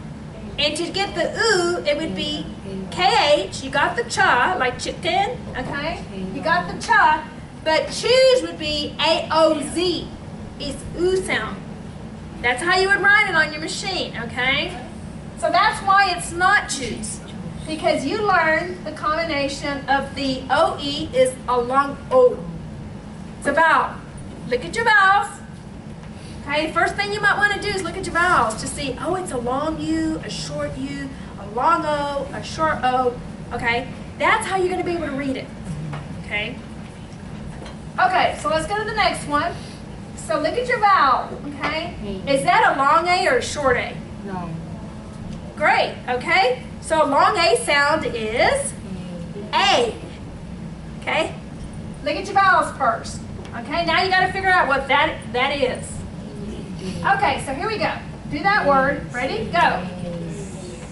And to get the oo, it would be KH. You got the cha, like chicken, okay? You got the cha. But choose would be AOZ. It's oo sound. That's how you would write it on your machine, okay? So that's why it's not choose. Because you learn the combination of the OE is a long O. It's a vowel. Look at your vowels. Okay, first thing you might want to do is look at your vowels to see, oh, it's a long U, a short U, a long O, a short O. Okay, that's how you're going to be able to read it. Okay? Okay, so let's go to the next one. So look at your vowel, okay? Is that a long A or a short A? No. Great, okay? So a long A sound is A. Okay? Look at your vowels first. Okay, now you got to figure out what that is. Okay, so here we go. Do that word. Ready? Go.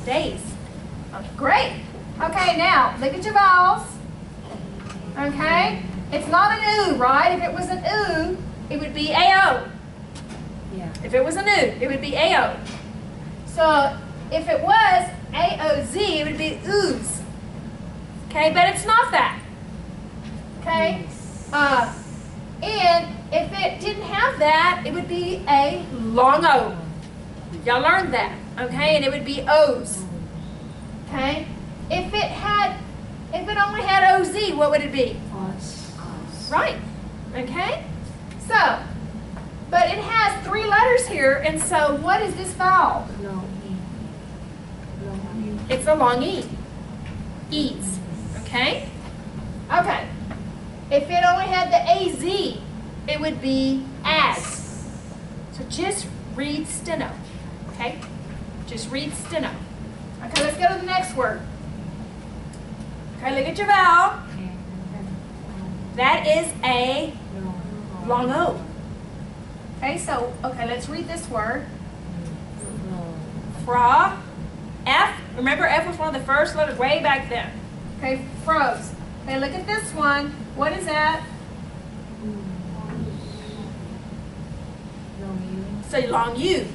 Days. Okay, great. Okay, now look at your vowels. Okay? It's not an oo, right? If it was an oo, it would be AO. Yeah. If it was an oo, it would be AO. So if it was AOZ, it would be ooze. Okay, but it's not that. Okay? And if it didn't have that, it would be a long O. Y'all learned that, okay? And it would be O's. Okay? If it only had OZ, what would it be? Right. Okay? So, but it has 3 letters here, and so what is this vowel? It's a long E. Eats. Okay? Okay. If it only had the AZ, it would be as. So just read steno. Okay? Just read steno. Okay, let's go to the next word. Okay, look at your vowel. That is a long O. Okay, so, okay, let's read this word. Fra. F. Remember, F was one of the first letters way back then. Okay, froze. Okay, look at this one. What is that? So long U.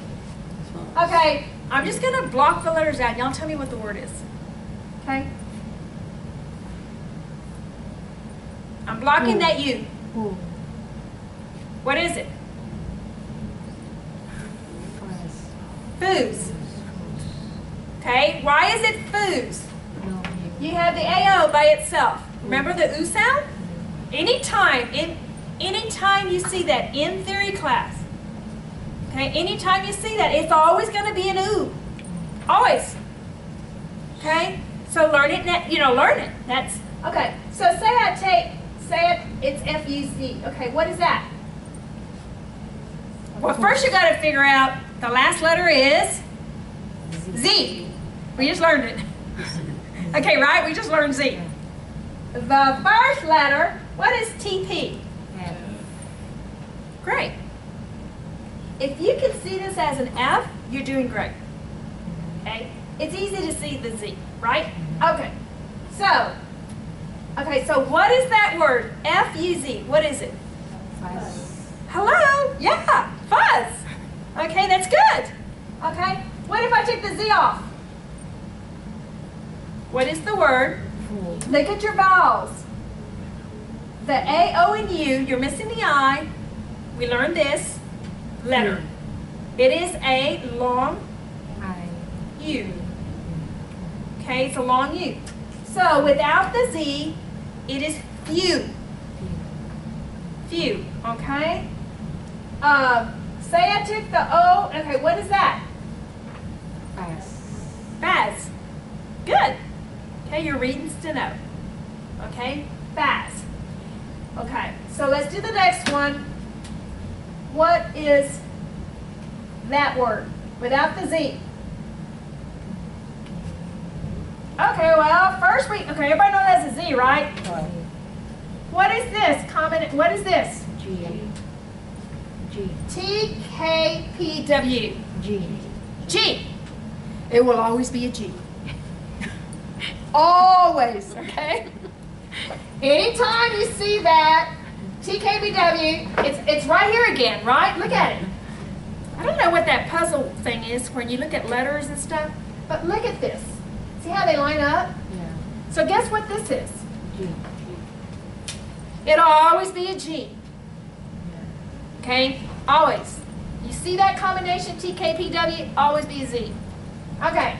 Okay, I'm just going to block the letters out. Y'all tell me what the word is. Okay? I'm blocking that U. What is it? Foos. Okay, why is it foos? You have the AO by itself. Remember the oo sound? Anytime you see that in theory class, okay, anytime you see that, it's always going to be an oo. Always. Okay? So learn it, learn it. That's, okay. So it's F-U-Z. Okay, what is that? Well, first you got to figure out the last letter is Z. We just learned it. Okay, right? We just learned Z. The first letter, what is TP? F. Great. If you can see this as an F, you're doing great. Okay? It's easy to see the Z, right? Okay. So what is that word? F-U-Z. What is it? Fuzz. Hello? Yeah, fuzz. Okay, that's good. Okay? What if I took the Z off? What is the word? Look at your vowels. The A, O, and U, you're missing the I. We learned this letter. It is a long U. Okay, it's a long U. So without the Z, it is few. Few, okay? Say I took the O, okay, what is that? Faz. Good. Okay, you're reading steno. Okay, faz. Okay, so let's do the next one. What is that word without the Z? Okay, well, first okay, everybody knows that's a Z, right? What is this? What is this? T-K-P-W. G. It will always be a G. Always, okay? Anytime you see that TKBW, it's right here again, right? Look at it. I don't know what that puzzle thing is when you look at letters and stuff, but look at this. See how they line up? Yeah. So guess what this is? G. It'll always be a G. Okay? Always. You see that combination TKPW? Always be a Z. Okay.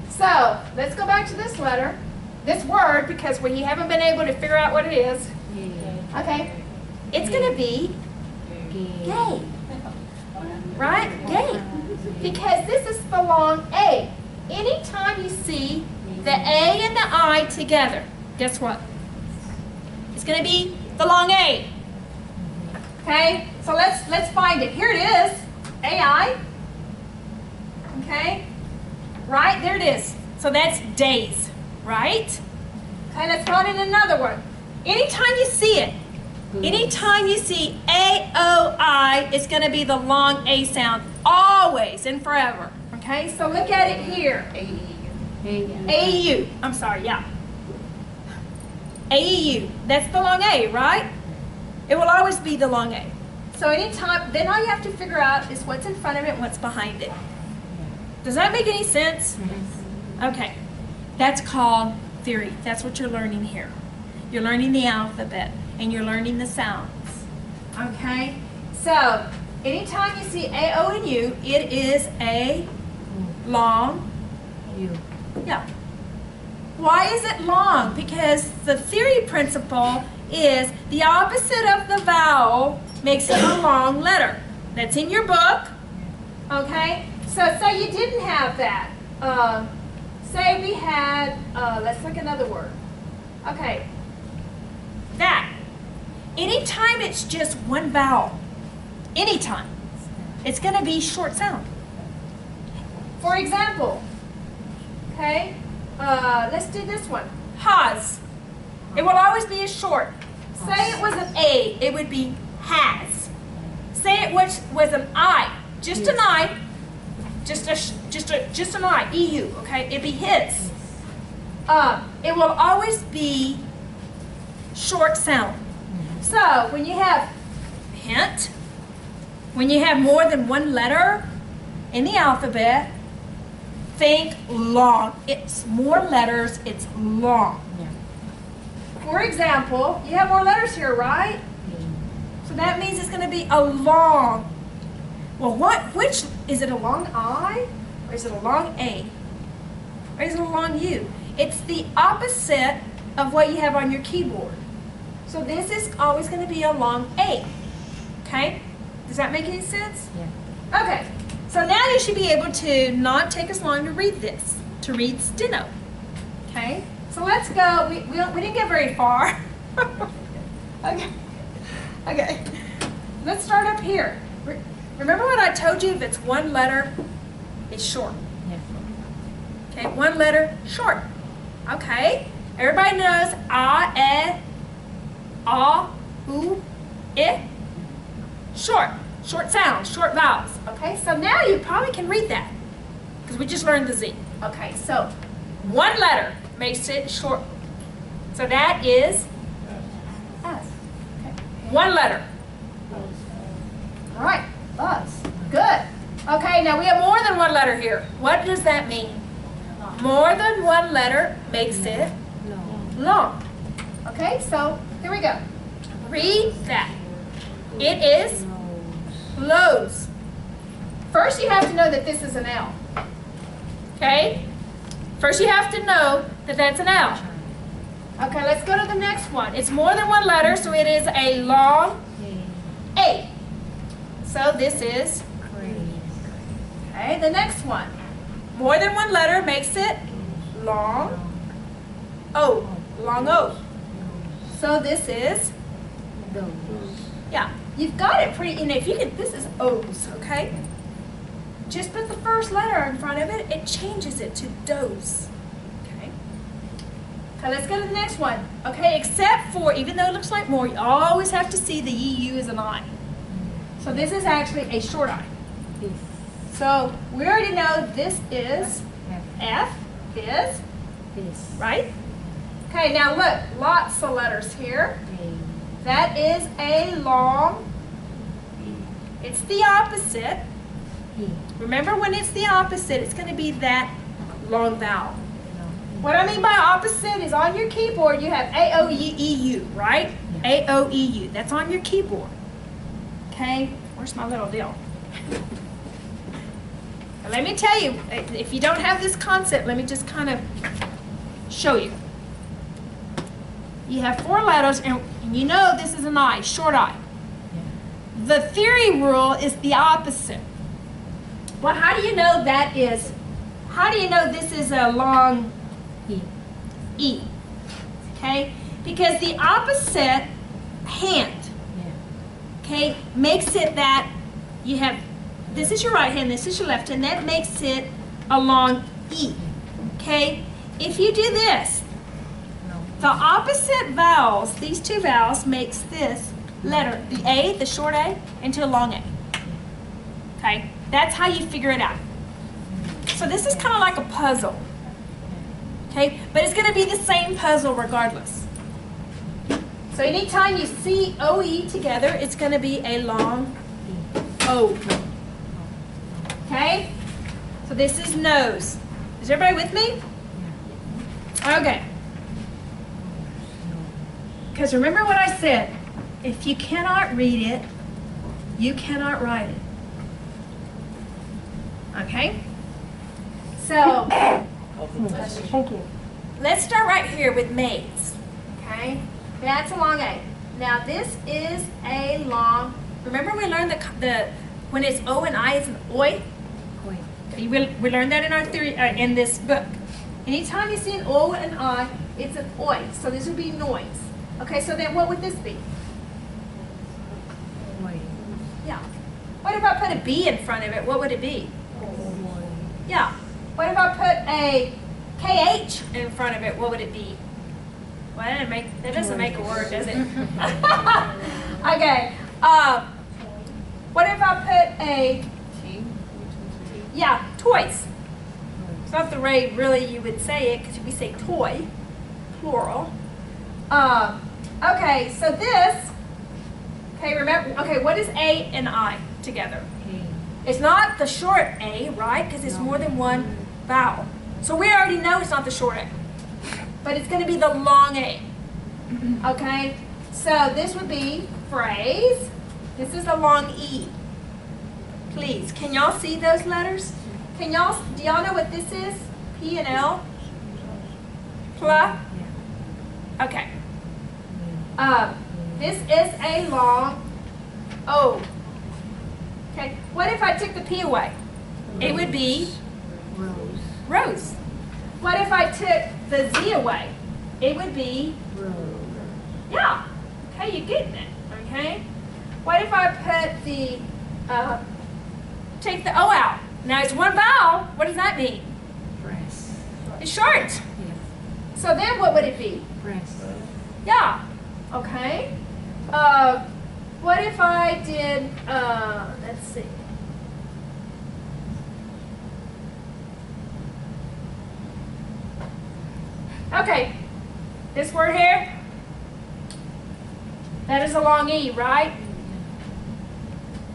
So let's go back to this letter, this word, because we haven't been able to figure out what it is. Okay. It's going to be gay. Right? Gay. Because this is the long A. Anytime you see the A and the I together, guess what? It's going to be the long A. Okay? So let's find it. Here it is. AI. Okay? Right? There it is. So that's days. Right? Okay, let's find in another one. Anytime you see it, anytime you see A-O-I, it's going to be the long A sound. Always and forever. Okay? So look at it here. A-U. I'm sorry, yeah. A-U. That's the long A, right? It will always be the long A. So anytime, then all you have to figure out is what's in front of it and what's behind it. Does that make any sense? Okay. That's called theory. That's what you're learning here. You're learning the alphabet and you're learning the sounds. Okay? So, anytime you see A, O, and U, it is a long U. Yeah. Why is it long? Because the theory principle is the opposite of the vowel makes it a long letter. That's in your book. Okay? So say you didn't have that. Say we had, let's look at another word. Okay. That. Anytime it's just one vowel, anytime, it's going to be short sound. For example, okay, let's do this one. Has. It will always be a short. Say it was an A, it would be has. Say it was an I, just an I, just an I, EU, okay? It'd be his. It will always be short sound. So when you have hint, when you have more than one letter in the alphabet, think long. It's more letters, it's long. For example, you have more letters here, right? So that means it's going to be a long. Well, which, is it a long I? Or is it a long A? Or is it a long U? It's the opposite of what you have on your keyboard. So this is always going to be a long A. Okay? Does that make any sense? Yeah. Okay. So now you should be able to not take as long to read this, to read steno. Okay? So let's go. We didn't get very far. Okay. Okay. Let's start up here. Remember what I told you? If it's one letter, it's short. Yeah. Okay, one letter, short. Okay. Everybody knows A, U, I. Short. Short sounds, short vowels. Okay, so now you probably can read that because we just learned the Z. Okay, so one letter makes it short. So that is S. Okay. One letter. All right, buzz. Good. Okay, now we have more than one letter here. What does that mean? More than one letter makes it long. Okay, so here we go. Read that. It is lows. First you have to know that this is an L. Okay? First you have to know that that's an L. Okay, let's go to the next one. It's more than one letter, so it is a long A. So this is, okay, the next one. More than one letter makes it long O. Long O. So this is, yeah, you've got it pretty, and if you can, this is O's, okay? Just put the first letter in front of it, it changes it to does. Okay? Okay, let's go to the next one. Okay, except for, even though it looks like more, you always have to see the EU as an I. So this is actually a short I. So we already know this is F is, right? Okay, now look, lots of letters here. That is a long, it's the opposite. Remember, when it's the opposite, it's going to be that long vowel. What I mean by opposite is on your keyboard you have A-O-E-U, right? A-O-E-U, that's on your keyboard. Okay, where's my little deal? Now, let me tell you, if you don't have this concept, let me just kind of show you. You have 4 letters, and you know this is an I, short I. The theory rule is the opposite. Well, how do you know that is, how do you know this is a long E? Okay? Because the opposite hand, okay, makes it that you have, this is your right hand, this is your left hand, that makes it a long E. Okay? If you do this, the opposite vowels, these two vowels, makes this letter, the A, the short A, into a long A. Okay? That's how you figure it out. So this is kind of like a puzzle. Okay? But it's going to be the same puzzle regardless. So anytime you see O-E together, it's going to be a long O. Okay? So this is nose. Is everybody with me? Okay. Because remember what I said. If you cannot read it, you cannot write it. Okay? So, thank you. Let's start right here with maize. Okay? That's a long A. Now this is a long, remember we learned the when it's O and I, it's an oi? We learned that in our theory, in this book. Anytime you see an O and I, it's an oi. So this would be noise. Okay, so then what would this be? Yeah. What if I put a B in front of it? What would it be? Yeah. What if I put a KH in front of it? What would it be? Well, that doesn't make a word, does it? Okay. What if I put a, yeah, toys. It's not the way really you would say it, because we say toy, plural. Okay, so this, okay, remember, okay, what is A and I together? It's not the short A, right? Because it's more than one vowel. So we already know it's not the short A. But it's going to be the long A. Okay? So this would be phrase. This is a long E. Please, can y'all see those letters? Can y'all, do y'all know what this is? P and L? Pla? Okay. This is a long O. Okay, what if I took the P away? It would be rose. What if I took the Z away? It would be yeah. Okay, you're getting it. Okay. What if I put the take the O out? Now it's one vowel. What does that mean? It's short. So then what would it be? Yeah. Okay. What if I did, let's see. Okay, this word here, that is a long E, right?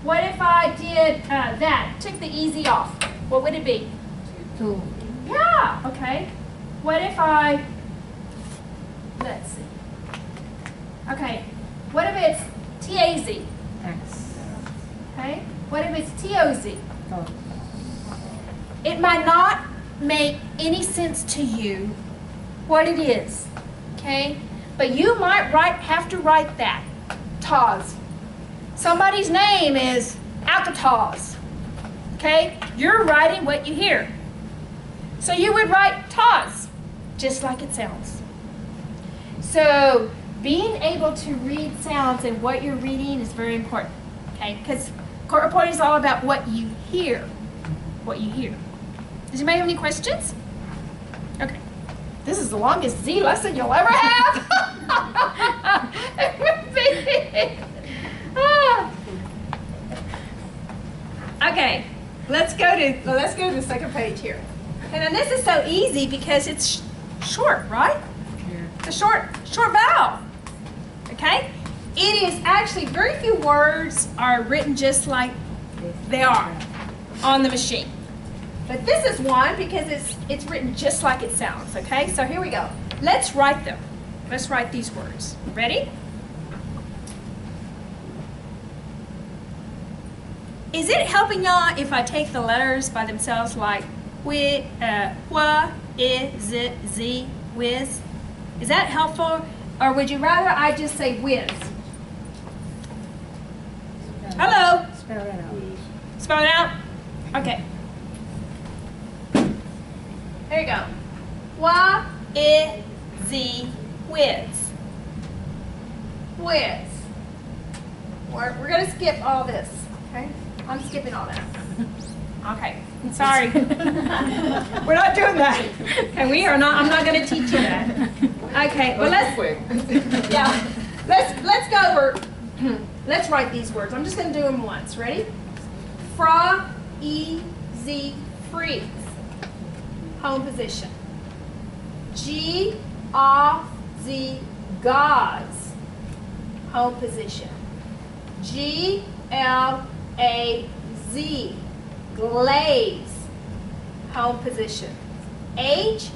What if I did that? Took the easy off. What would it be? Two. Yeah, okay. What if I, let's see. Okay, what if it's T-A-Z? X. Okay, what if it's T-O-Z? Oh. It might not make any sense to you what it is, okay? But you might have to write that, Taz. Somebody's name is Alcatraz, okay? You're writing what you hear. So you would write Taz, just like it sounds. So being able to read sounds and what you're reading is very important, okay? Because court reporting is all about what you hear, what you hear. Does anybody have any questions? Okay. This is the longest Z lesson you'll ever have. Okay, let's go to the second page here. And then this is so easy because it's short, right? It's a short vowel. Okay? It is actually very few words are written just like they are on the machine. But this is one because it's written just like it sounds, okay? So here we go. Let's write them. Let's write these words. Ready? Is it helping y'all if I take the letters by themselves like wi, I, z, z, whiz? Is that helpful? Or would you rather I just say whiz? Hello? Spell it out. Spell it out? Okay. There you go. Y, I, Z, whiz. Whiz. We're going to skip all this, okay? I'm skipping all that. Okay, sorry. We're not doing that. And we are not, I'm not going to teach you that. Okay, well let's go over, let's write these words. I'm just going to do them once. Ready? Fra, E, Z, freeze. Home position. G, A, Z, gauze. Home position. G, L, A, Z, glaze. Home position. H,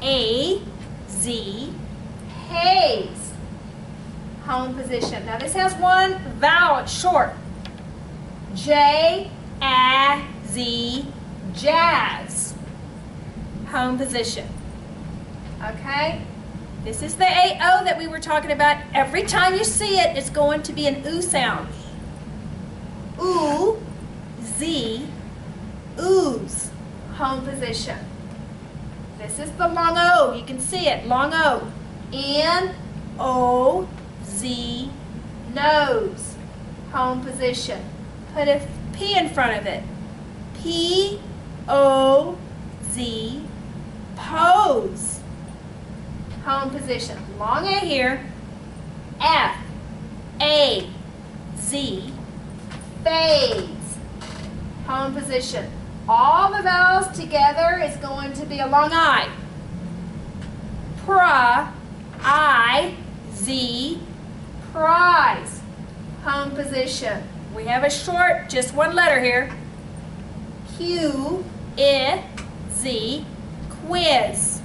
A, Z, haze. Home position. Now this has one vowel, it's short. J, A, Z, jazz. Home position. Okay? This is the AO that we were talking about. Every time you see it, it's going to be an oo sound. Oo, Z, ooze. Home position. This is the long O. You can see it. Long O. N, O, Z, nose. Home position. Put a P in front of it. P, O, Z, pose. Home position. Long A here. F, A, Z, phase. Home position. All the vowels together is going to be a long I. Pra, I, Z, prize. Home position. We have a short, just one letter here. Q, I, Z, quiz.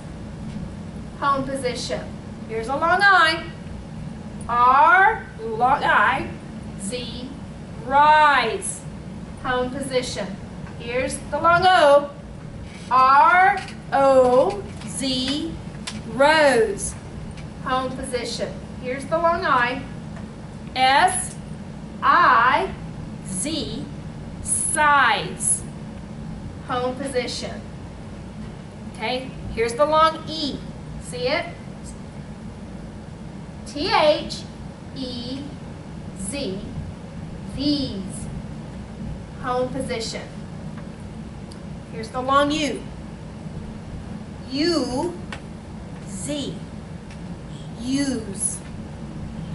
Home position. Here's a long I. R, long I, Z, rise. Home position. Here's the long O. R, O, Z, rose. Home position. Here's the long I. S, I, Z, size. Home position. Okay, here's the long E. See it? T-H-E-Z, these. Home position. Here's the long U. U-Z, use.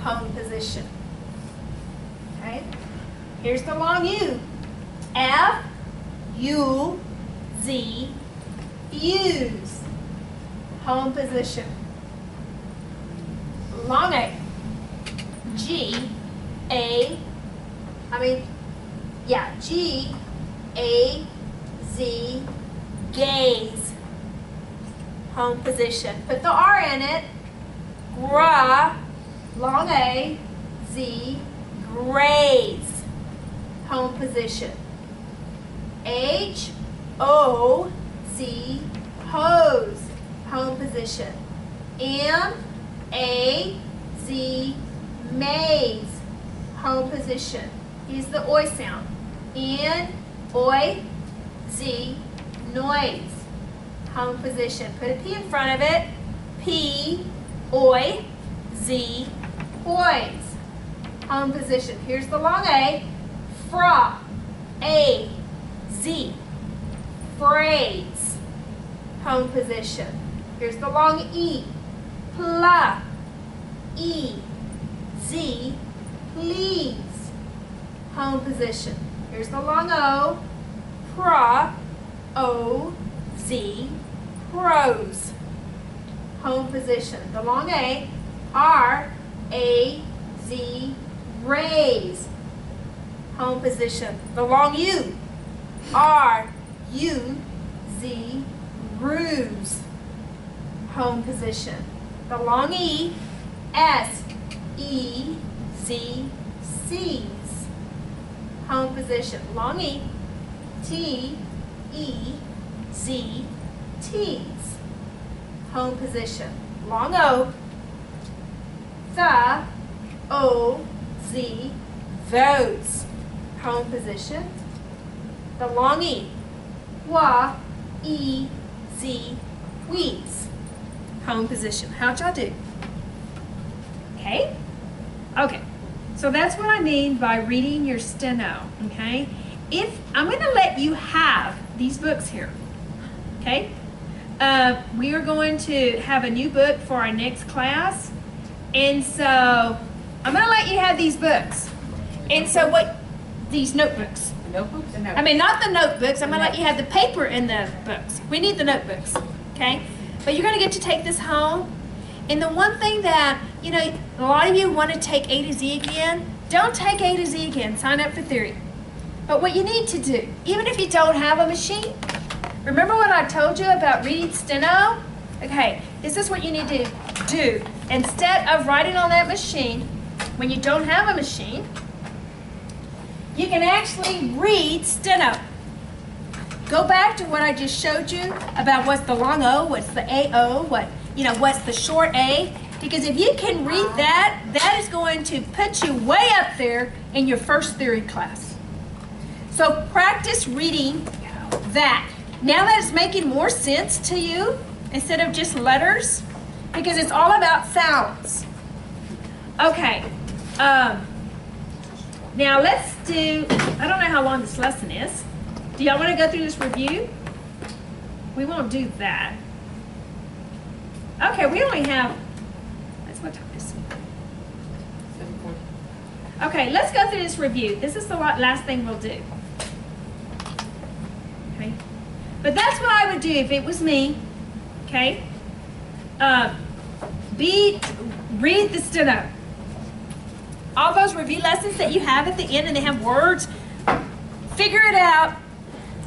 Home position. Okay? Here's the long U. F-U-Z, fuse. Home position. Long A. Yeah, G, A, Z, gaze. Home position. Put the R in it. Gra, long A, Z, graze. Home position. H, O, Z, hose. Home position. M, A, Z, maze. Home position. Use the oi sound. N, oi, Z, noise. Home position. Put a P in front of it. P, oi, Z, poise. Home position. Here's the long A. Fra, A, Z, phrase. Home position. Here's the long E. Pla, E, Z, please. Home position. Here's the long O. Pra, O, Z, pros. Home position. The long A. R, A, Z, raise. Home position. The long U. R, U, Z, ruse. Home position. The long E. S, E, Z, sees. Home position. Long E. T, E, Z, tees. Home position. Long O. The, O, Z, those. Home position. The long E. Wa, E, Z, wheeze. Home position. How'd y'all do? Okay? Okay. So that's what I mean by reading your steno, okay? If I'm going to let you have these books here, okay? We are going to have a new book for our next class, and so I'm going to let you have these books. And so these notebooks. Notebooks and I mean, not the notebooks. I'm going to let you have the paper in the books. We need the notebooks, okay? But you're going to get to take this home. And the one thing that, you know, a lot of you want to take A to Z again, don't take A to Z again. Sign up for theory. But what you need to do, even if you don't have a machine, remember what I told you about reading steno? Okay, this is what you need to do. Instead of writing on that machine, when you don't have a machine, you can actually read steno. Go back to what I just showed you about what's the long O, what's the AO, what's the short A. Because if you can read that, that is going to put you way up there in your first theory class. So practice reading that. Now that it's making more sense to you instead of just letters, because it's all about sounds. Okay. Now let's do, I don't know how long this lesson is. Do y'all want to go through this review? We won't do that. Okay, we only have, that's what time is it? 7:40. Okay, let's go through this review. This is the last thing we'll do. Okay, but that's what I would do if it was me. Okay, read the steno. All those review lessons that you have at the end and they have words, figure it out.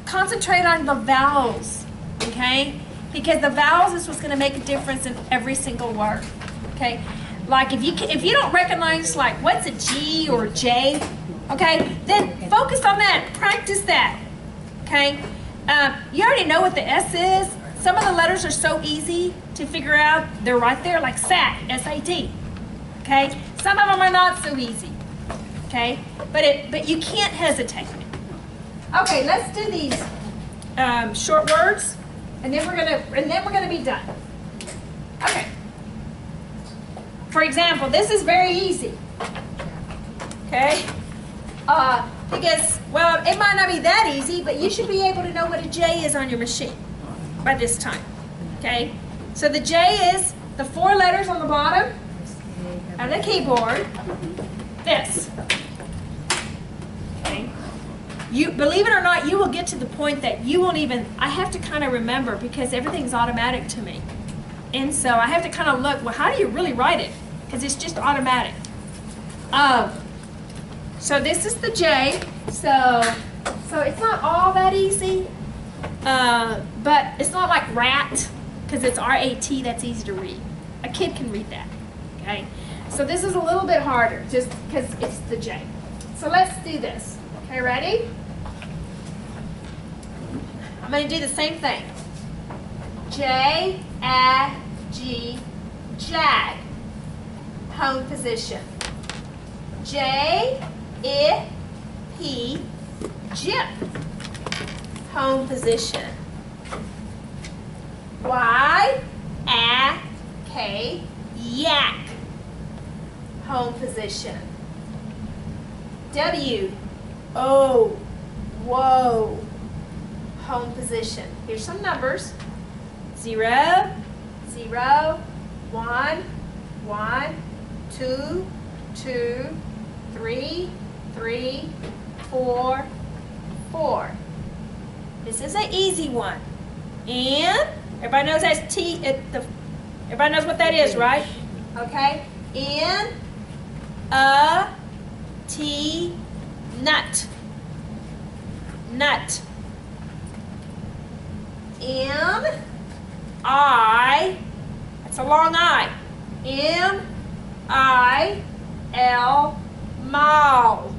Concentrate on the vowels, okay? Because the vowels is what's going to make a difference in every single word, okay? Like if you don't recognize like what's a G or J, okay, then focus on that, practice that, okay? You already know what the S is. Some of the letters are so easy to figure out. They're right there, like SAT, S-A-T, okay? Some of them are not so easy, okay? But you can't hesitate. Okay, let's do these short words, and then we're gonna be done. Okay. For example, this is very easy. Okay. Because it might not be that easy, but you should be able to know what a J is on your machine by this time. Okay. So the J is the 4 letters on the bottom of the keyboard. This. Okay. You, believe it or not, you will get to the point that you won't even, I have to kind of remember because everything's automatic to me. And so I have to kind of look, well, how do you really write it? Because it's just automatic. So this is the J. So it's not all that easy, but it's not like rat, because it's R-A-T, that's easy to read. A kid can read that, okay? So this is a little bit harder, just because it's the J. So let's do this. Okay, ready? I'm going to do the same thing. J-A-G, jag, home position. J-I-P, jip, home position. Y-A-K, yak, home position. W-O, whoa, home position. Here's some numbers. 0, 0, 1, 1, 2, 2, 3, 3, 4, 4. This is an easy one. And everybody knows that's T. Everybody knows what that is, right? Okay. N, a, T, nut. Nut. M, I. That's a long I. M, I, L, mall,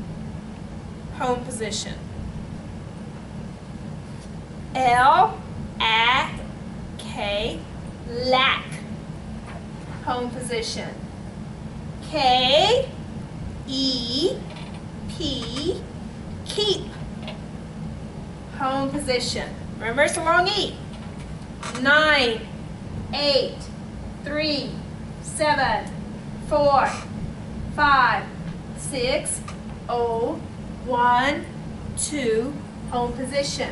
home position. L, A, K, lack, home position. K, E, P, keep, home position. Remember, it's a long E. 9, 8, 3, 7, 4, 5, 6, 0, 1, 2, home position.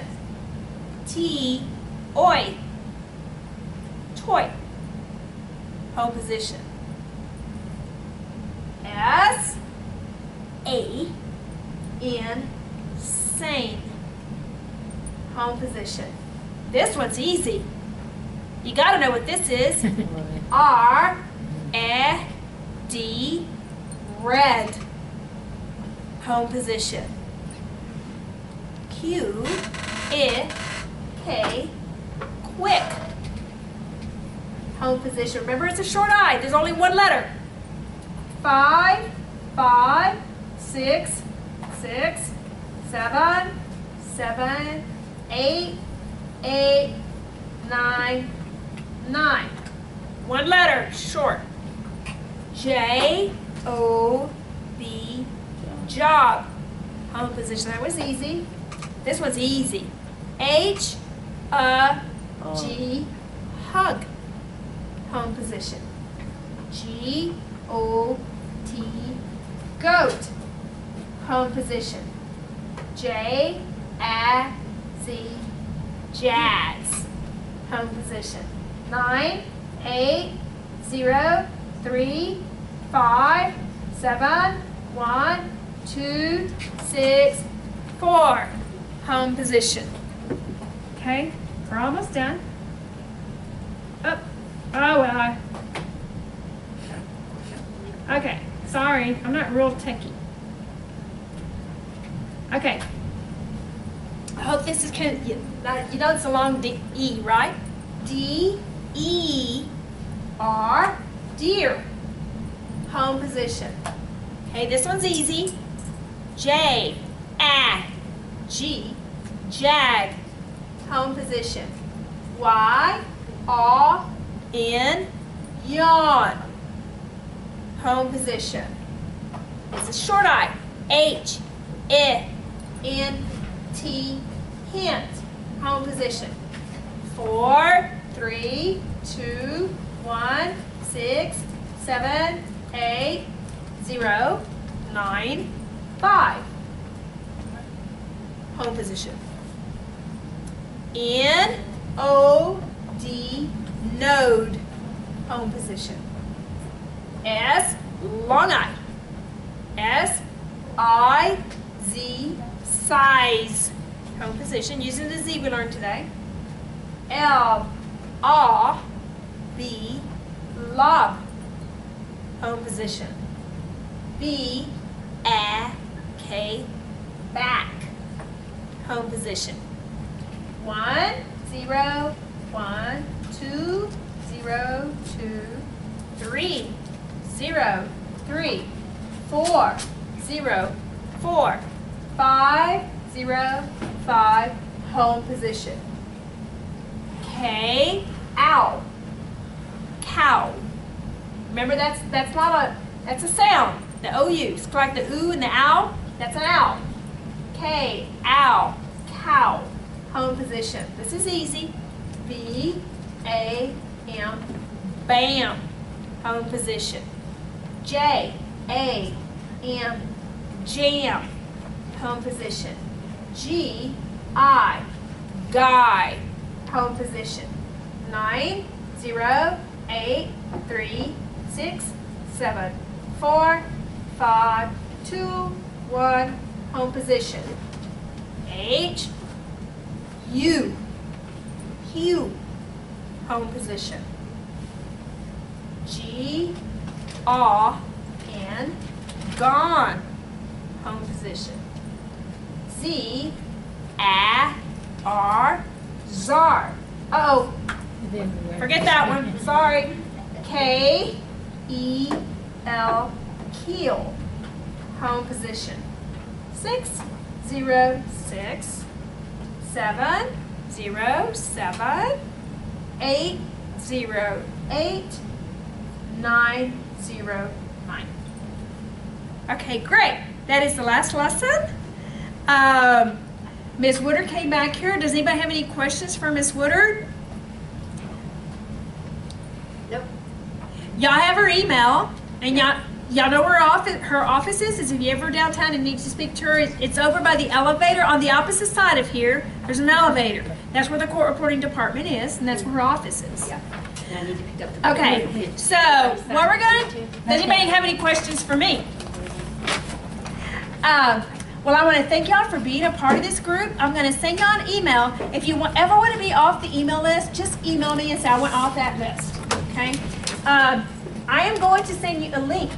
T, oi, toy, home position. S, A, N, sane, home position. This one's easy. You gotta know what this is. R, E, D, red, home position. Q, I, K, quick, home position. Remember, it's a short I. There's only one letter. 5, 5, 6, 6, 7, 7, 8, 8, 9, 9. One letter, short. J, O, B, job, home position. That was easy. This one's easy. H, G, hug, home position. G, O, T, goat, home position. J, A, Z, jazz, home position. 9, 8, 0, 3, 5, 7, 1, 2, 6, 4, home position. Okay, we're almost done. Oh, well. Okay, sorry, I'm not real techie. Okay. I hope this is kind of, you know it's a long D, E, right? D, E, R, deer, home position. Okay, this one's easy. J, A, G, jag, home position. Y, R, N, yawn, home position. It's a short I. H, I, N, T, hint, home position. 4, 3, 2, 1, 6, 7, 8, 0, 9, 5. Home position. N, O, D, node, home position. S, long I. S, I, Z, size, home position, using the Z we learned today. L, R, B, lob, home position. B, A, K, Okay, back, home position. 1, 0, 1, 2, 0, 2, 3, 0, 3, 4, 0, 4, 5, 0, 5, home position. K, ow, cow. Remember that's not a, that's a sound. The OU, it's like the oo and the ow, that's an ow. K, ow, cow, home position. This is easy. B, A, M, bam, home position. J, A, M, jam, home position. G, I, guy, home position. 9, 0, 8, 3, 6, 7, 4, 5, 2, 1, home position. H, U, hue, home position. G, aw, and gone, home position. Z, a, r, czar. Uh-oh, forget that one, sorry. K, E, L, keel, home position. 6, 0, 6, 7, 0, 7, 8, 0, 8, 9, 0, 9. Okay, great. That is the last lesson. Ms. Woodard came back here. Does anybody have any questions for Ms. Woodard? Nope. Y'all have her email, and y'all know where her office is if you're ever downtown and need to speak to her. It's over by the elevator on the opposite side of here. There's an elevator. That's where the court reporting department is, and that's where her office is. Yeah. And I need to pick up the Okay, so what we're going to, does anybody have any questions for me? Well, I want to thank y'all for being a part of this group. I'm going to send y'all an email. If you ever want to be off the email list, just email me and say I went off that list, okay? I am going to send you a link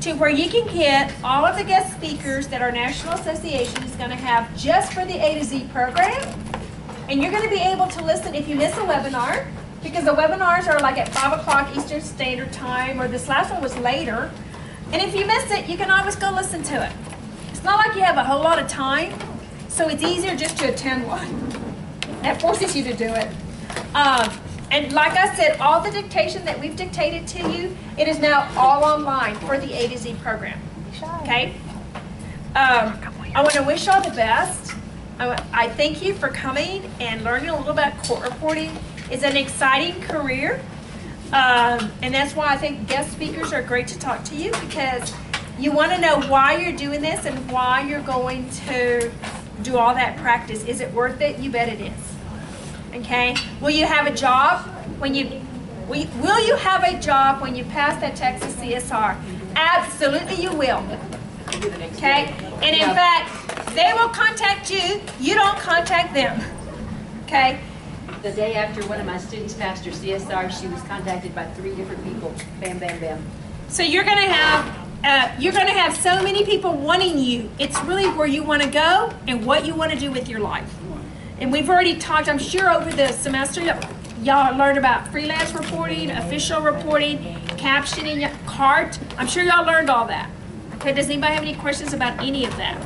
to where you can get all of the guest speakers that our National Association is going to have just for the A to Z program. And you're going to be able to listen if you miss a webinar, because the webinars are like at 5 o'clock Eastern Standard Time, or this last one was later. And if you miss it, you can always go listen to it. It's not like you have a whole lot of time, so it's easier just to attend one. That forces you to do it. And like I said, all the dictation that we've dictated to you, it is now all online for the A to Z program. Okay? I want to wish y'all the best. I thank you for coming and learning a little about court reporting. It's an exciting career, and that's why I think guest speakers are great to talk to you, because you want to know why you're doing this and why you're going to do all that practice. Is it worth it? You bet it is. Okay? Will you have a job when you will you have a job when you pass that Texas CSR? Absolutely you will. Okay? And in fact, they will contact you. You don't contact them. Okay? The day after one of my students passed her CSR, she was contacted by 3 different people. Bam, bam, bam. So you're going to have so many people wanting you. It's really where you want to go and what you want to do with your life. And we've already talked, I'm sure over the semester, y'all learned about freelance reporting, official reporting, captioning, CART. I'm sure y'all learned all that. Okay, does anybody have any questions about any of that?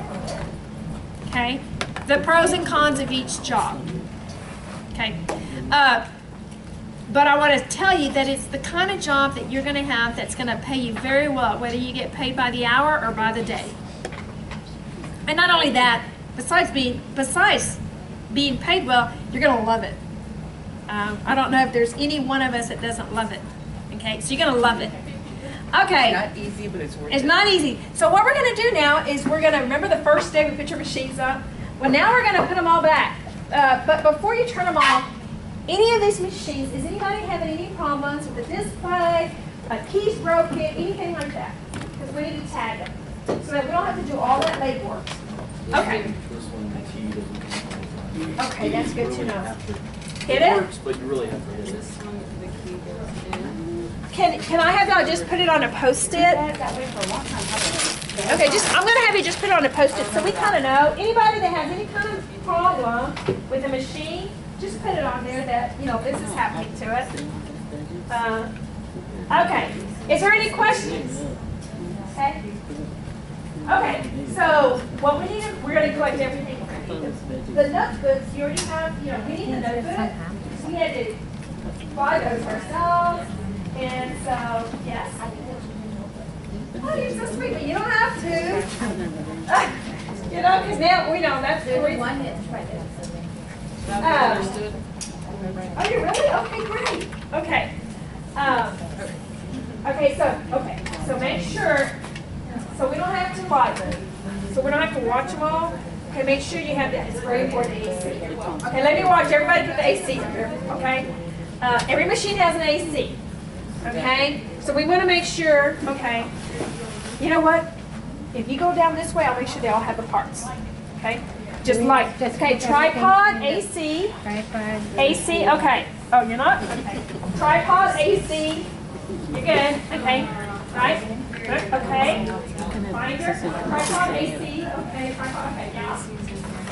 Okay, the pros and cons of each job. Okay, but I want to tell you that it's the kind of job that you're going to have that's going to pay you very well, whether you get paid by the hour or by the day. And not only that, besides being paid well, you're going to love it. I don't know if there's any one of us that doesn't love it. Okay, so you're going to love it. Okay. It's not easy, but it's worth it. It's not easy. So what we're going to do now is we're going to, remember the first day we put your machines up? Well, now we're going to put them all back. But before you turn them off, any of these machines, is anybody having any problems with the display, a key's broken, anything like that? Because we need to tag them so that we don't have to do all that legwork. Okay. Okay, that's good to know. Hit it? Works, but you really have to hit it. Can I have y'all just put it on a Post-it? That way for a long time. Okay, I'm gonna have you just put it on a Post-it so we kind of know. Anybody that has any kind of problem with the machine, just put it on there that, you know, this is happening to it. Okay, is there any questions? Okay. Okay, so what we need, we're gonna collect everything. The notebooks, you already have, you know, we need the notebook. We had to buy those ourselves, and so, yes. Oh, you're so sweet, but you don't have to. You know, because now we know that's the reason. Oh, you really? Okay, great. Okay. So make sure, so we don't have to watch them. So we don't have to watch them all. Okay, make sure you have that. It's very important, the AC. Okay, let me watch everybody put the AC here, okay? Every machine has an AC, okay? So we want to make sure, okay, you know what? If you go down this way, I'll make sure they all have the parts, okay? Just like, okay, tripod, AC. Tripod. AC, okay. Oh, you're not? Okay. Tripod, AC. You're good, okay. Right? Good, okay. Finder, tripod, AC. Okay, tripod, okay, yeah.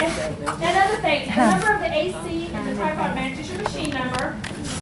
And another thing, the number of the AC and the tripod matches your machine number.